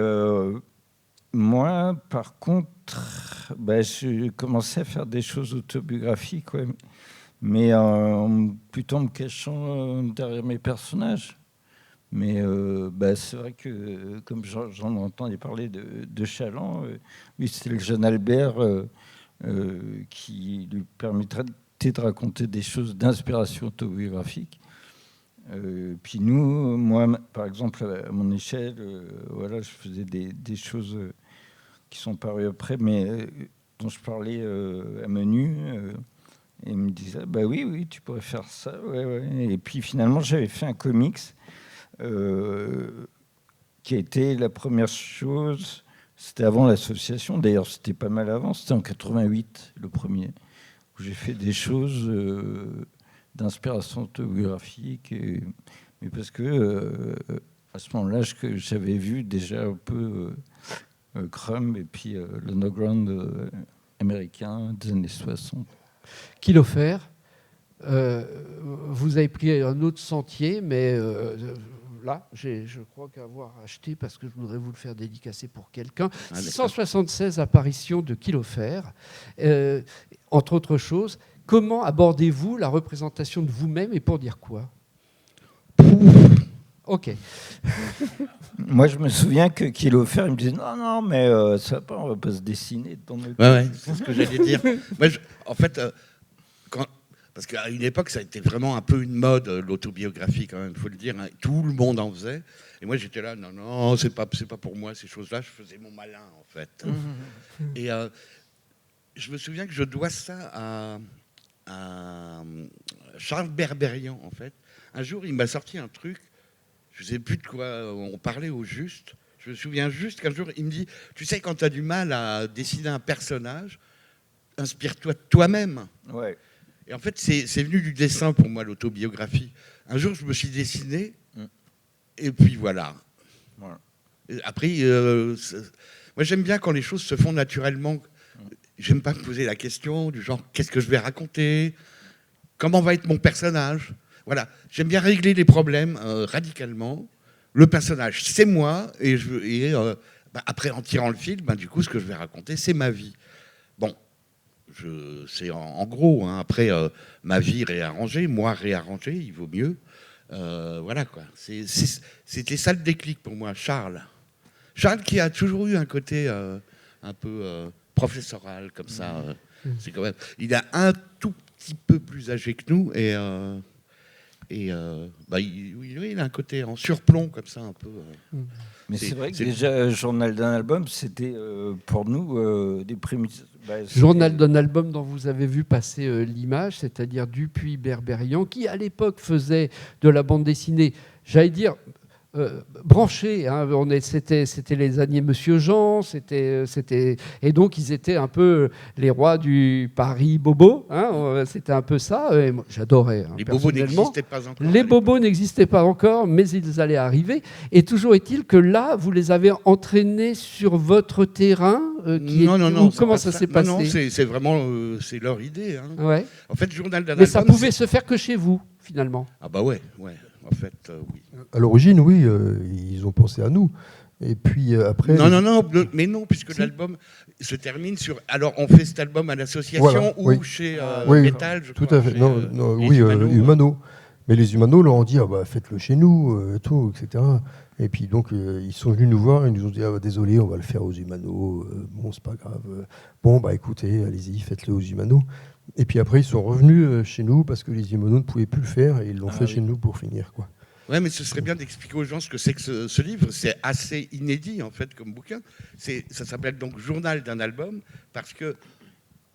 moi, par contre, j'ai commencé à faire des choses autobiographiques, ouais, mais plutôt en me cachant derrière mes personnages. Mais c'est vrai que, comme j'en entendais parler de Chaland, lui, c'était le jeune Albert qui lui permettrait de raconter des choses d'inspiration autobiographique. Puis moi, par exemple, à mon échelle, je faisais des choses qui sont parues après, mais dont je parlais à Menu, et il me disait, oui, tu pourrais faire ça. Ouais. Et puis finalement, j'avais fait un comics qui a été la première chose. C'était avant l'association, d'ailleurs c'était pas mal avant, c'était en 88 le premier, où j'ai fait des choses d'inspiration autobiographique, mais parce que à ce moment-là, j'avais vu déjà un peu Crumb et puis l'underground américain des années 60. Kilofer, vous avez pris un autre sentier, mais là, je crois qu'avoir acheté, parce que je voudrais vous le faire dédicacer pour quelqu'un, 676 apparitions de Kilofer. Entre autres choses, comment abordez-vous la représentation de vous-même et pour dire quoi ? Ok. Moi, je me souviens que Kilofer, il me disait non, mais ça va pas, on va pas se dessiner dans nos Ouais, c'est ce que j'allais dire. Moi, en fait, parce qu'à une époque, ça a été vraiment un peu une mode, l'autobiographie, quand même, il faut le dire. Hein. Tout le monde en faisait. Et moi, j'étais là, non, c'est pas pour moi, ces choses-là. Je faisais mon malin, en fait. Et je me souviens que je dois ça à Charles Berberian, en fait. Un jour, il m'a sorti un truc. Je ne sais plus de quoi on parlait au juste. Je me souviens juste qu'un jour, il me dit, tu sais, quand tu as du mal à dessiner un personnage, inspire-toi de toi-même. Ouais. Et en fait, c'est venu du dessin pour moi, l'autobiographie. Un jour, je me suis dessiné, et puis voilà. Et après, moi, j'aime bien quand les choses se font naturellement. J'aime pas me poser la question du genre, qu'est-ce que je vais raconter ? Comment va être mon personnage ? Voilà, j'aime bien régler les problèmes radicalement. Le personnage, c'est moi, et après, en tirant le fil, du coup, ce que je vais raconter, c'est ma vie. Bon, c'est en gros. Hein, après, ma vie réarrangée, moi réarrangé, il vaut mieux. Voilà, quoi. C'était ça le déclic pour moi, Charles. Charles qui a toujours eu un côté un peu professoral, comme ça. C'est quand même, il est un tout petit peu plus âgé que nous, il a un côté en surplomb comme ça un peu. Mais c'est vrai que déjà Journal d'un album, c'était pour nous des prémices. Journal d'un album dont vous avez vu passer l'image, c'est-à-dire Dupuis Berberian, qui à l'époque faisait de la bande dessinée, j'allais dire branchée. Hein, c'était les années Monsieur Jean, et donc ils étaient un peu les rois du Paris bobo. Hein, c'était un peu ça. Et moi, j'adorais. Hein, les bobos n'existaient pas encore. Les bobos n'existaient pas encore, mais ils allaient arriver. Et toujours est-il que là, vous les avez entraînés sur votre terrain. Non. Comment ça s'est passé ? Non, c'est vraiment c'est leur idée. Hein. Ouais. En fait, Journal d'un album. Mais ça pouvait se faire que chez vous, finalement. Ah bah ouais. En fait, oui. À l'origine, oui, ils ont pensé à nous. Et puis après... Non, mais non, puisque l'album se termine sur... Alors, on fait cet album à l'association ou chez Metal, je tout crois. À fait. Humano. Mais les Humano leur ont dit, faites-le chez nous, tout, etc. Et puis donc, ils sont venus nous voir, ils nous ont dit, désolé, on va le faire aux Humano. Bon, c'est pas grave. Bon, écoutez, allez-y, faites-le aux Humano. Et puis après, ils sont revenus chez nous parce que les Humano ne pouvaient plus le faire et ils l'ont fait chez nous pour finir, quoi. Ouais, mais ce serait bien d'expliquer aux gens ce que c'est que ce livre. C'est assez inédit, en fait, comme bouquin. Ça s'appelle donc Journal d'un album, parce qu'ils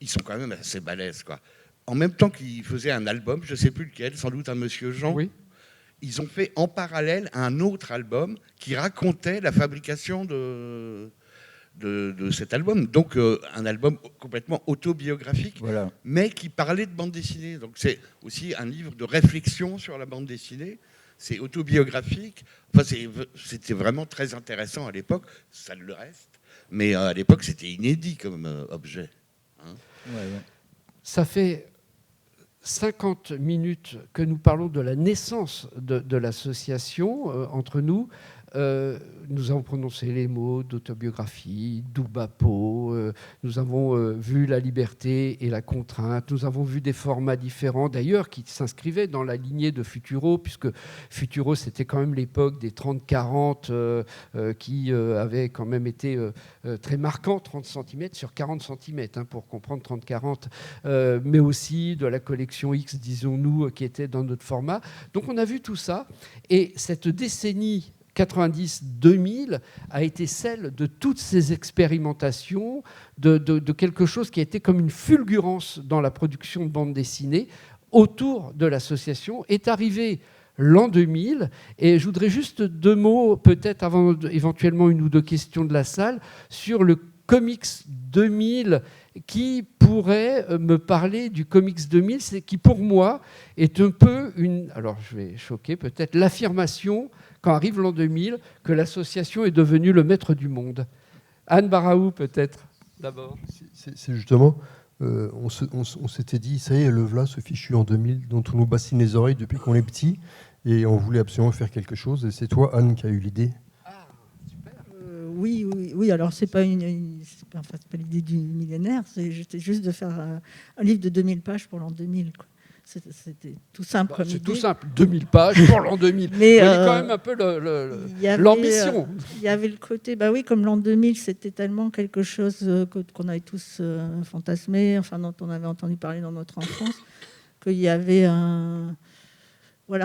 sont quand même assez balèzes, quoi. En même temps qu'ils faisaient un album, je ne sais plus lequel, sans doute un Monsieur Jean, ils ont fait en parallèle un autre album qui racontait la fabrication de cet album. Donc, un album complètement autobiographique, mais qui parlait de bande dessinée. Donc, c'est aussi un livre de réflexion sur la bande dessinée. C'est autobiographique. Enfin, c'était vraiment très intéressant à l'époque. Ça le reste. Mais à l'époque, c'était inédit comme objet. Hein. Ça fait 50 minutes que nous parlons de la naissance de l'association entre nous. Nous avons prononcé les mots d'autobiographie, d'Oubapo, nous avons vu la liberté et la contrainte, nous avons vu des formats différents d'ailleurs qui s'inscrivaient dans la lignée de Futuro, puisque Futuro c'était quand même l'époque des 30-40 qui avait quand même été très marquant, 30 cm sur 40 cm pour comprendre 30-40, mais aussi de la collection X, disons-nous, qui était dans notre format. Donc on a vu tout ça, et cette décennie 90-2000 a été celle de toutes ces expérimentations, de quelque chose qui a été comme une fulgurance dans la production de bande dessinée autour de l'association. Est arrivé l'an 2000. Et je voudrais juste 2 mots, peut-être avant éventuellement 1 ou 2 questions de la salle, sur le Comics 2000. Qui pourrait me parler du Comics 2000, qui pour moi est un peu alors je vais choquer peut-être, l'affirmation, quand arrive l'an 2000, que l'association est devenue le maître du monde. Anne Baraou, peut-être, d'abord. C'est justement, on s'était dit, ça y est, le voilà, ce fichu en 2000, dont on nous bassine les oreilles depuis qu'on est petit, et on voulait absolument faire quelque chose, et c'est toi, Anne, qui a eu l'idée. Oui. Alors, c'est pas pas l'idée du millénaire. C'était juste de faire un livre de 2000 pages pour l'an 2000. Quoi. C'était tout simple. C'est tout simple. 2000 pages pour l'an 2000. Mais quand même un peu l'ambition. Il y avait le côté, comme l'an 2000, c'était tellement quelque chose qu'on avait tous fantasmé, enfin dont on avait entendu parler dans notre enfance, qu'il y avait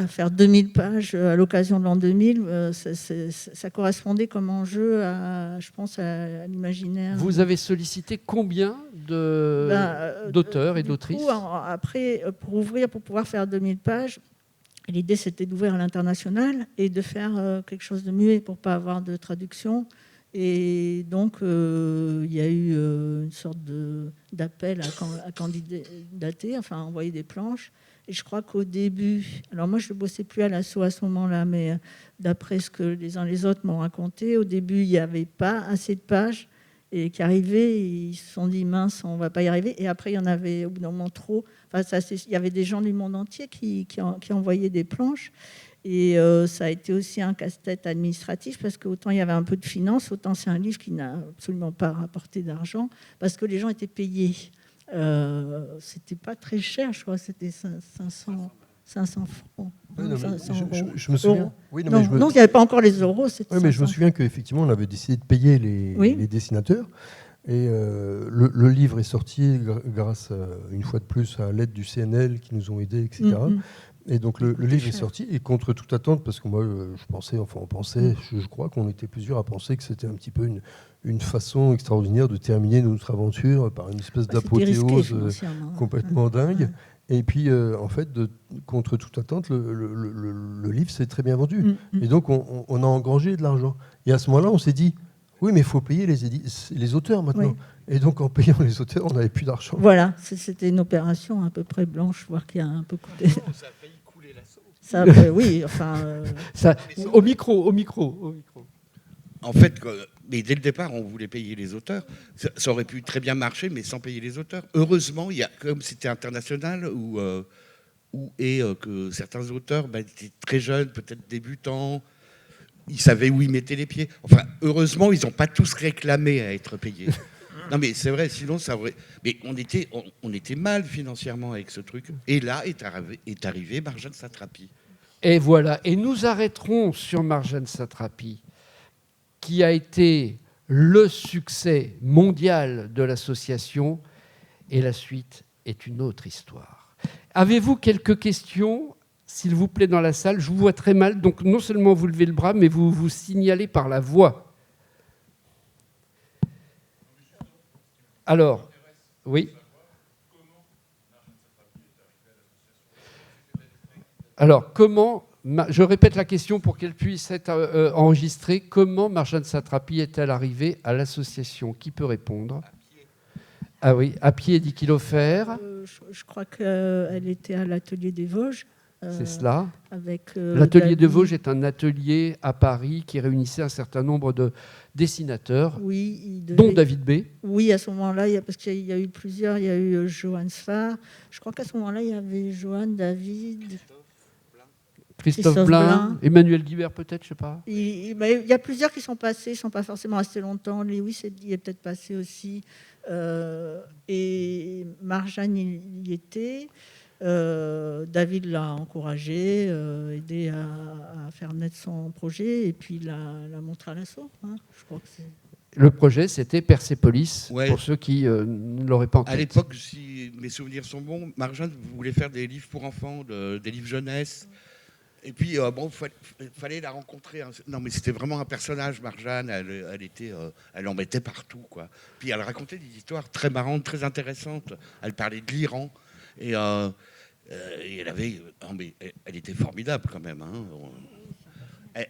faire 2000 pages à l'occasion de l'an 2000, ça correspondait comme enjeu, je pense, à l'imaginaire. Vous avez sollicité combien d'auteurs et d'autrices ? Après, pour pouvoir faire 2000 pages, l'idée c'était d'ouvrir à l'international et de faire quelque chose de muet pour ne pas avoir de traduction. Et donc, il y a eu une sorte d'appel à candidater, enfin à envoyer des planches. Et je crois qu'au début, alors moi je ne bossais plus à l'assaut à ce moment-là, mais d'après ce que les uns les autres m'ont raconté, au début il n'y avait pas assez de pages et qui arrivaient, ils se sont dit mince, on ne va pas y arriver. Et après il y en avait au bout d'un moment trop. Enfin, il y avait des gens du monde entier qui envoyaient des planches. Et ça a été aussi un casse-tête administratif parce qu'autant il y avait un peu de finances, autant c'est un livre qui n'a absolument pas rapporté d'argent parce que les gens étaient payés. C'était pas très cher, je crois, c'était 500 francs. Je me souviens. Il n'y avait pas encore les euros. Oui, mais je me souviens qu'effectivement, on avait décidé de payer les dessinateurs. Et le livre est sorti grâce, une fois de plus, à l'aide du CNL qui nous ont aidés, etc. Et donc le livre est sorti, et contre toute attente, parce que moi, je crois qu'on était plusieurs à penser que c'était un petit peu une façon extraordinaire de terminer notre aventure par une espèce d'apothéose complètement dingue. Et puis, en fait, contre toute attente, le livre s'est très bien vendu. Et donc, on a engrangé de l'argent. Et à ce moment-là, on s'est dit, oui, mais il faut payer les auteurs maintenant. Oui. Et donc, en payant les auteurs, on n'avait plus d'argent. Voilà, c'était une opération à peu près blanche, voire qui a un peu coûté. Ça a failli couler la sauce. Oui, enfin... Au micro. En fait, mais dès le départ, on voulait payer les auteurs. Ça aurait pu très bien marcher, mais sans payer les auteurs. Heureusement, comme c'était international, que certains auteurs étaient très jeunes, peut-être débutants, ils savaient où ils mettaient les pieds. Enfin, heureusement, ils n'ont pas tous réclamé à être payés. Non, mais c'est vrai, sinon ça aurait... Mais on était mal financièrement avec ce truc. Et là est arrivé Marjane Satrapi. Et voilà, et nous arrêterons sur Marjane Satrapi, qui a été le succès mondial de l'association, et la suite est une autre histoire. Avez-vous quelques questions, s'il vous plaît, dans la salle ? Je vous vois très mal, donc non seulement vous levez le bras, mais vous vous signalez par la voix. Alors, oui. Alors, comment... Je répète la question pour qu'elle puisse être enregistrée. Comment Marjane Satrapi est-elle arrivée à l'association ? Qui peut répondre ? Ah oui, à pied, 10 km fer. Je crois qu'elle était à l'atelier des Vosges. C'est cela. L'atelier des Vosges est un atelier à Paris qui réunissait un certain nombre de dessinateurs, dont David B. Oui, à ce moment-là, parce qu'il y a eu plusieurs. Il y a eu Johan Sfar. Je crois qu'à ce moment-là, il y avait Johan, David... Christophe Blain, Emmanuel Guibert peut-être, je ne sais pas. Il y a plusieurs qui sont passés, ils ne sont pas forcément restés longtemps. Lewis y est peut-être passé aussi. Et Marjane y était. David l'a encouragé, aidé à faire naître son projet et puis l'a montré à l'assaut. Je crois que c'est... Le projet, c'était Persépolis, pour ceux qui ne l'auraient pas en tête. À l'époque, si mes souvenirs sont bons, Marjane voulait faire des livres pour enfants, des livres jeunesse. Et puis, fallait la rencontrer. Non, mais c'était vraiment un personnage, Marjane. Elle en mettait partout, quoi. Puis elle racontait des histoires très marrantes, très intéressantes. Elle parlait de l'Iran. Et Et elle était formidable quand même. Hein.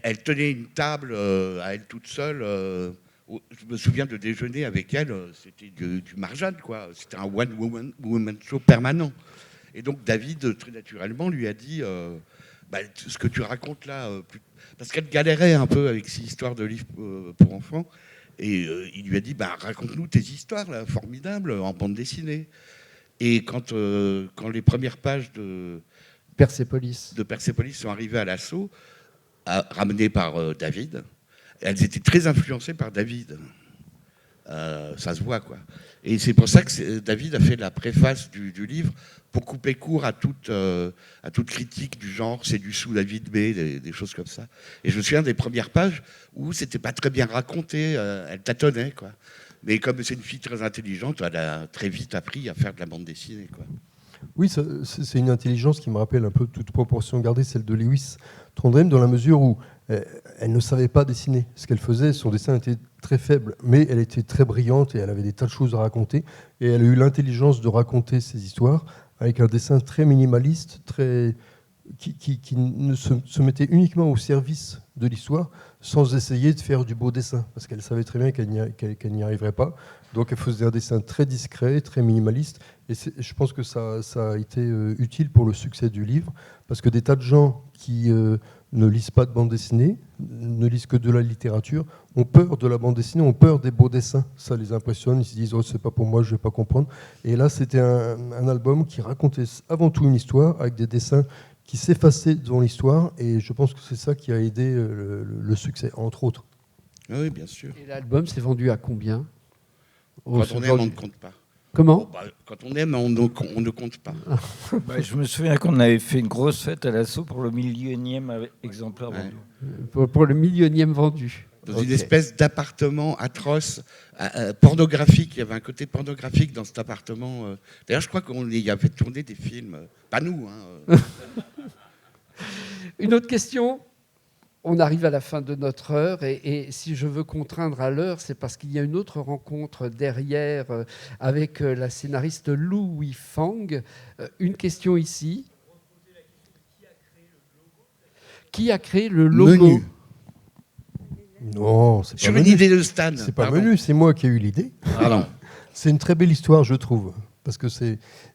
Elle tenait une table à elle toute seule. Je me souviens de déjeuner avec elle, c'était du Marjane, quoi. C'était un one-woman show permanent. Et donc David, très naturellement, lui a dit ce que tu racontes là, parce qu'elle galérait un peu avec ces histoires de livres pour enfants. Et il lui a dit raconte-nous tes histoires là, formidables en bande dessinée. Et quand les premières pages de Persépolis sont arrivées à l'assaut, ramenées par David, elles étaient très influencées par David. Ça se voit, quoi. Et c'est pour ça que David a fait la préface du livre pour couper court à toute critique du genre, c'est du sous David B, des choses comme ça. Et je me souviens des premières pages où c'était pas très bien raconté, elle tâtonnait, quoi. Mais comme c'est une fille très intelligente, elle a très vite appris à faire de la bande dessinée, quoi. Oui, c'est une intelligence qui me rappelle un peu, toute proportion gardée, celle de Lewis Trondheim, dans la mesure où elle ne savait pas dessiner. Ce qu'elle faisait, son dessin était très faible, mais elle était très brillante et elle avait des tas de choses à raconter. Et elle a eu l'intelligence de raconter ses histoires avec un dessin très minimaliste, qui ne se mettait uniquement au service de l'histoire, sans essayer de faire du beau dessin, parce qu'elle savait très bien qu'elle n'y arriverait pas. Donc elle faisait un dessin très discret, très minimaliste, et je pense que ça a été utile pour le succès du livre, parce que des tas de gens qui ne lisent pas de bande dessinée, ne lisent que de la littérature, ont peur de la bande dessinée, ont peur des beaux dessins. Ça les impressionne, ils se disent « Oh, c'est pas pour moi, je vais pas comprendre ». Et là, c'était un album qui racontait avant tout une histoire, avec des dessins qui s'effaçaient devant l'histoire, et je pense que c'est ça qui a aidé le succès, entre autres. Oui, bien sûr. Et l'album s'est vendu à combien? Quand on aime, on ne compte pas. Comment? Quand on aime, on ne compte pas. Je me souviens qu'on avait fait une grosse fête à l'assaut pour le 1 000e exemplaire vendu. Pour le 1 000e vendu. Dans une espèce d'appartement atroce, pornographique. Il y avait un côté pornographique dans cet appartement. D'ailleurs, je crois qu'on y avait tourné des films. Pas nous. Hein. Une autre question? On arrive à la fin de notre heure et si je veux contraindre à l'heure, c'est parce qu'il y a une autre rencontre derrière avec la scénariste Lu Weifang. Une question ici. Qui a créé le logo? Menu. Non, c'est pas Sur Menu. une idée de Stan. C'est pas Menu, c'est moi qui ai eu l'idée. Pardon. C'est une très belle histoire, je trouve, parce que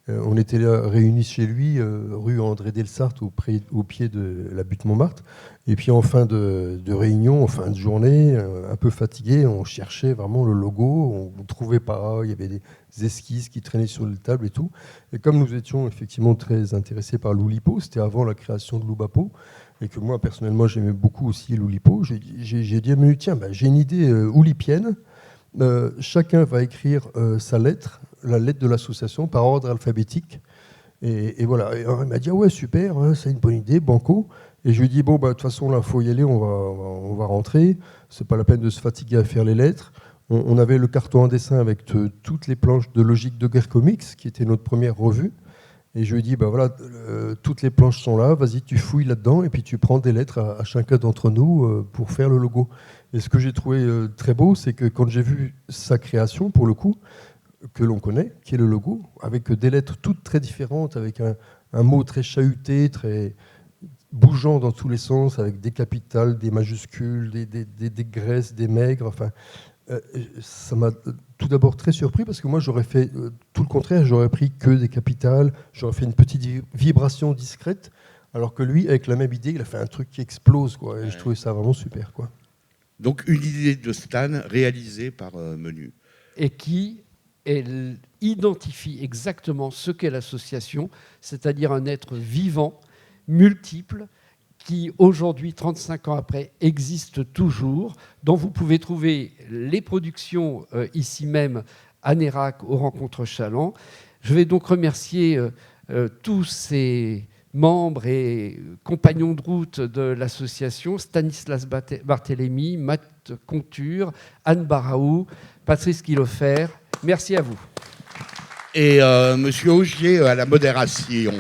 on était là, réunis chez lui, rue André Delsarte, au pied de la butte Montmartre. Et puis en fin de réunion, en fin de journée, un peu fatigué, on cherchait vraiment le logo, on ne trouvait pas, il y avait des esquisses qui traînaient sur la table et tout. Et comme nous étions effectivement très intéressés par l'Oulipo, c'était avant la création de l'Oubapo, et que moi personnellement j'aimais beaucoup aussi l'Oulipo, j'ai dit à Menu, tiens, j'ai une idée oulipienne. Chacun va écrire sa lettre, la lettre de l'association, par ordre alphabétique. Et voilà. Et il m'a dit ouais, super, hein, c'est une bonne idée, banco. Et je lui ai dit bon, de toute façon, là, il faut y aller, on va rentrer. C'est pas la peine de se fatiguer à faire les lettres. On avait le carton à dessin avec toutes les planches de Logique de Guerre Comics, qui était notre première revue. Et je lui ai dit voilà, toutes les planches sont là, vas-y, tu fouilles là-dedans, et puis tu prends des lettres à chacun d'entre nous pour faire le logo. Et ce que j'ai trouvé très beau, c'est que quand j'ai vu sa création, pour le coup, que l'on connaît, qui est le logo, avec des lettres toutes très différentes, avec un mot très chahuté, très bougeant dans tous les sens, avec des capitales, des majuscules, des graisses, des maigres. Enfin, ça m'a tout d'abord très surpris, parce que moi, j'aurais fait tout le contraire. J'aurais pris que des capitales, j'aurais fait une petite vibration discrète, alors que lui, avec la même idée, il a fait un truc qui explose, quoi. Et je trouvais ça vraiment super, quoi. Donc une idée de Stan réalisée par Menu. Et qui identifie exactement ce qu'est l'association, c'est-à-dire un être vivant, multiple, qui aujourd'hui, 35 ans après, existe toujours, dont vous pouvez trouver les productions ici même à Nérac, aux Rencontres Chaland. Je vais donc remercier tous ces membres et compagnons de route de l'association, Stanislas Barthélémy, Matt Conture, Anne Baraou, Patrice Kilofer. Merci à vous. Et Monsieur Augier à la modération.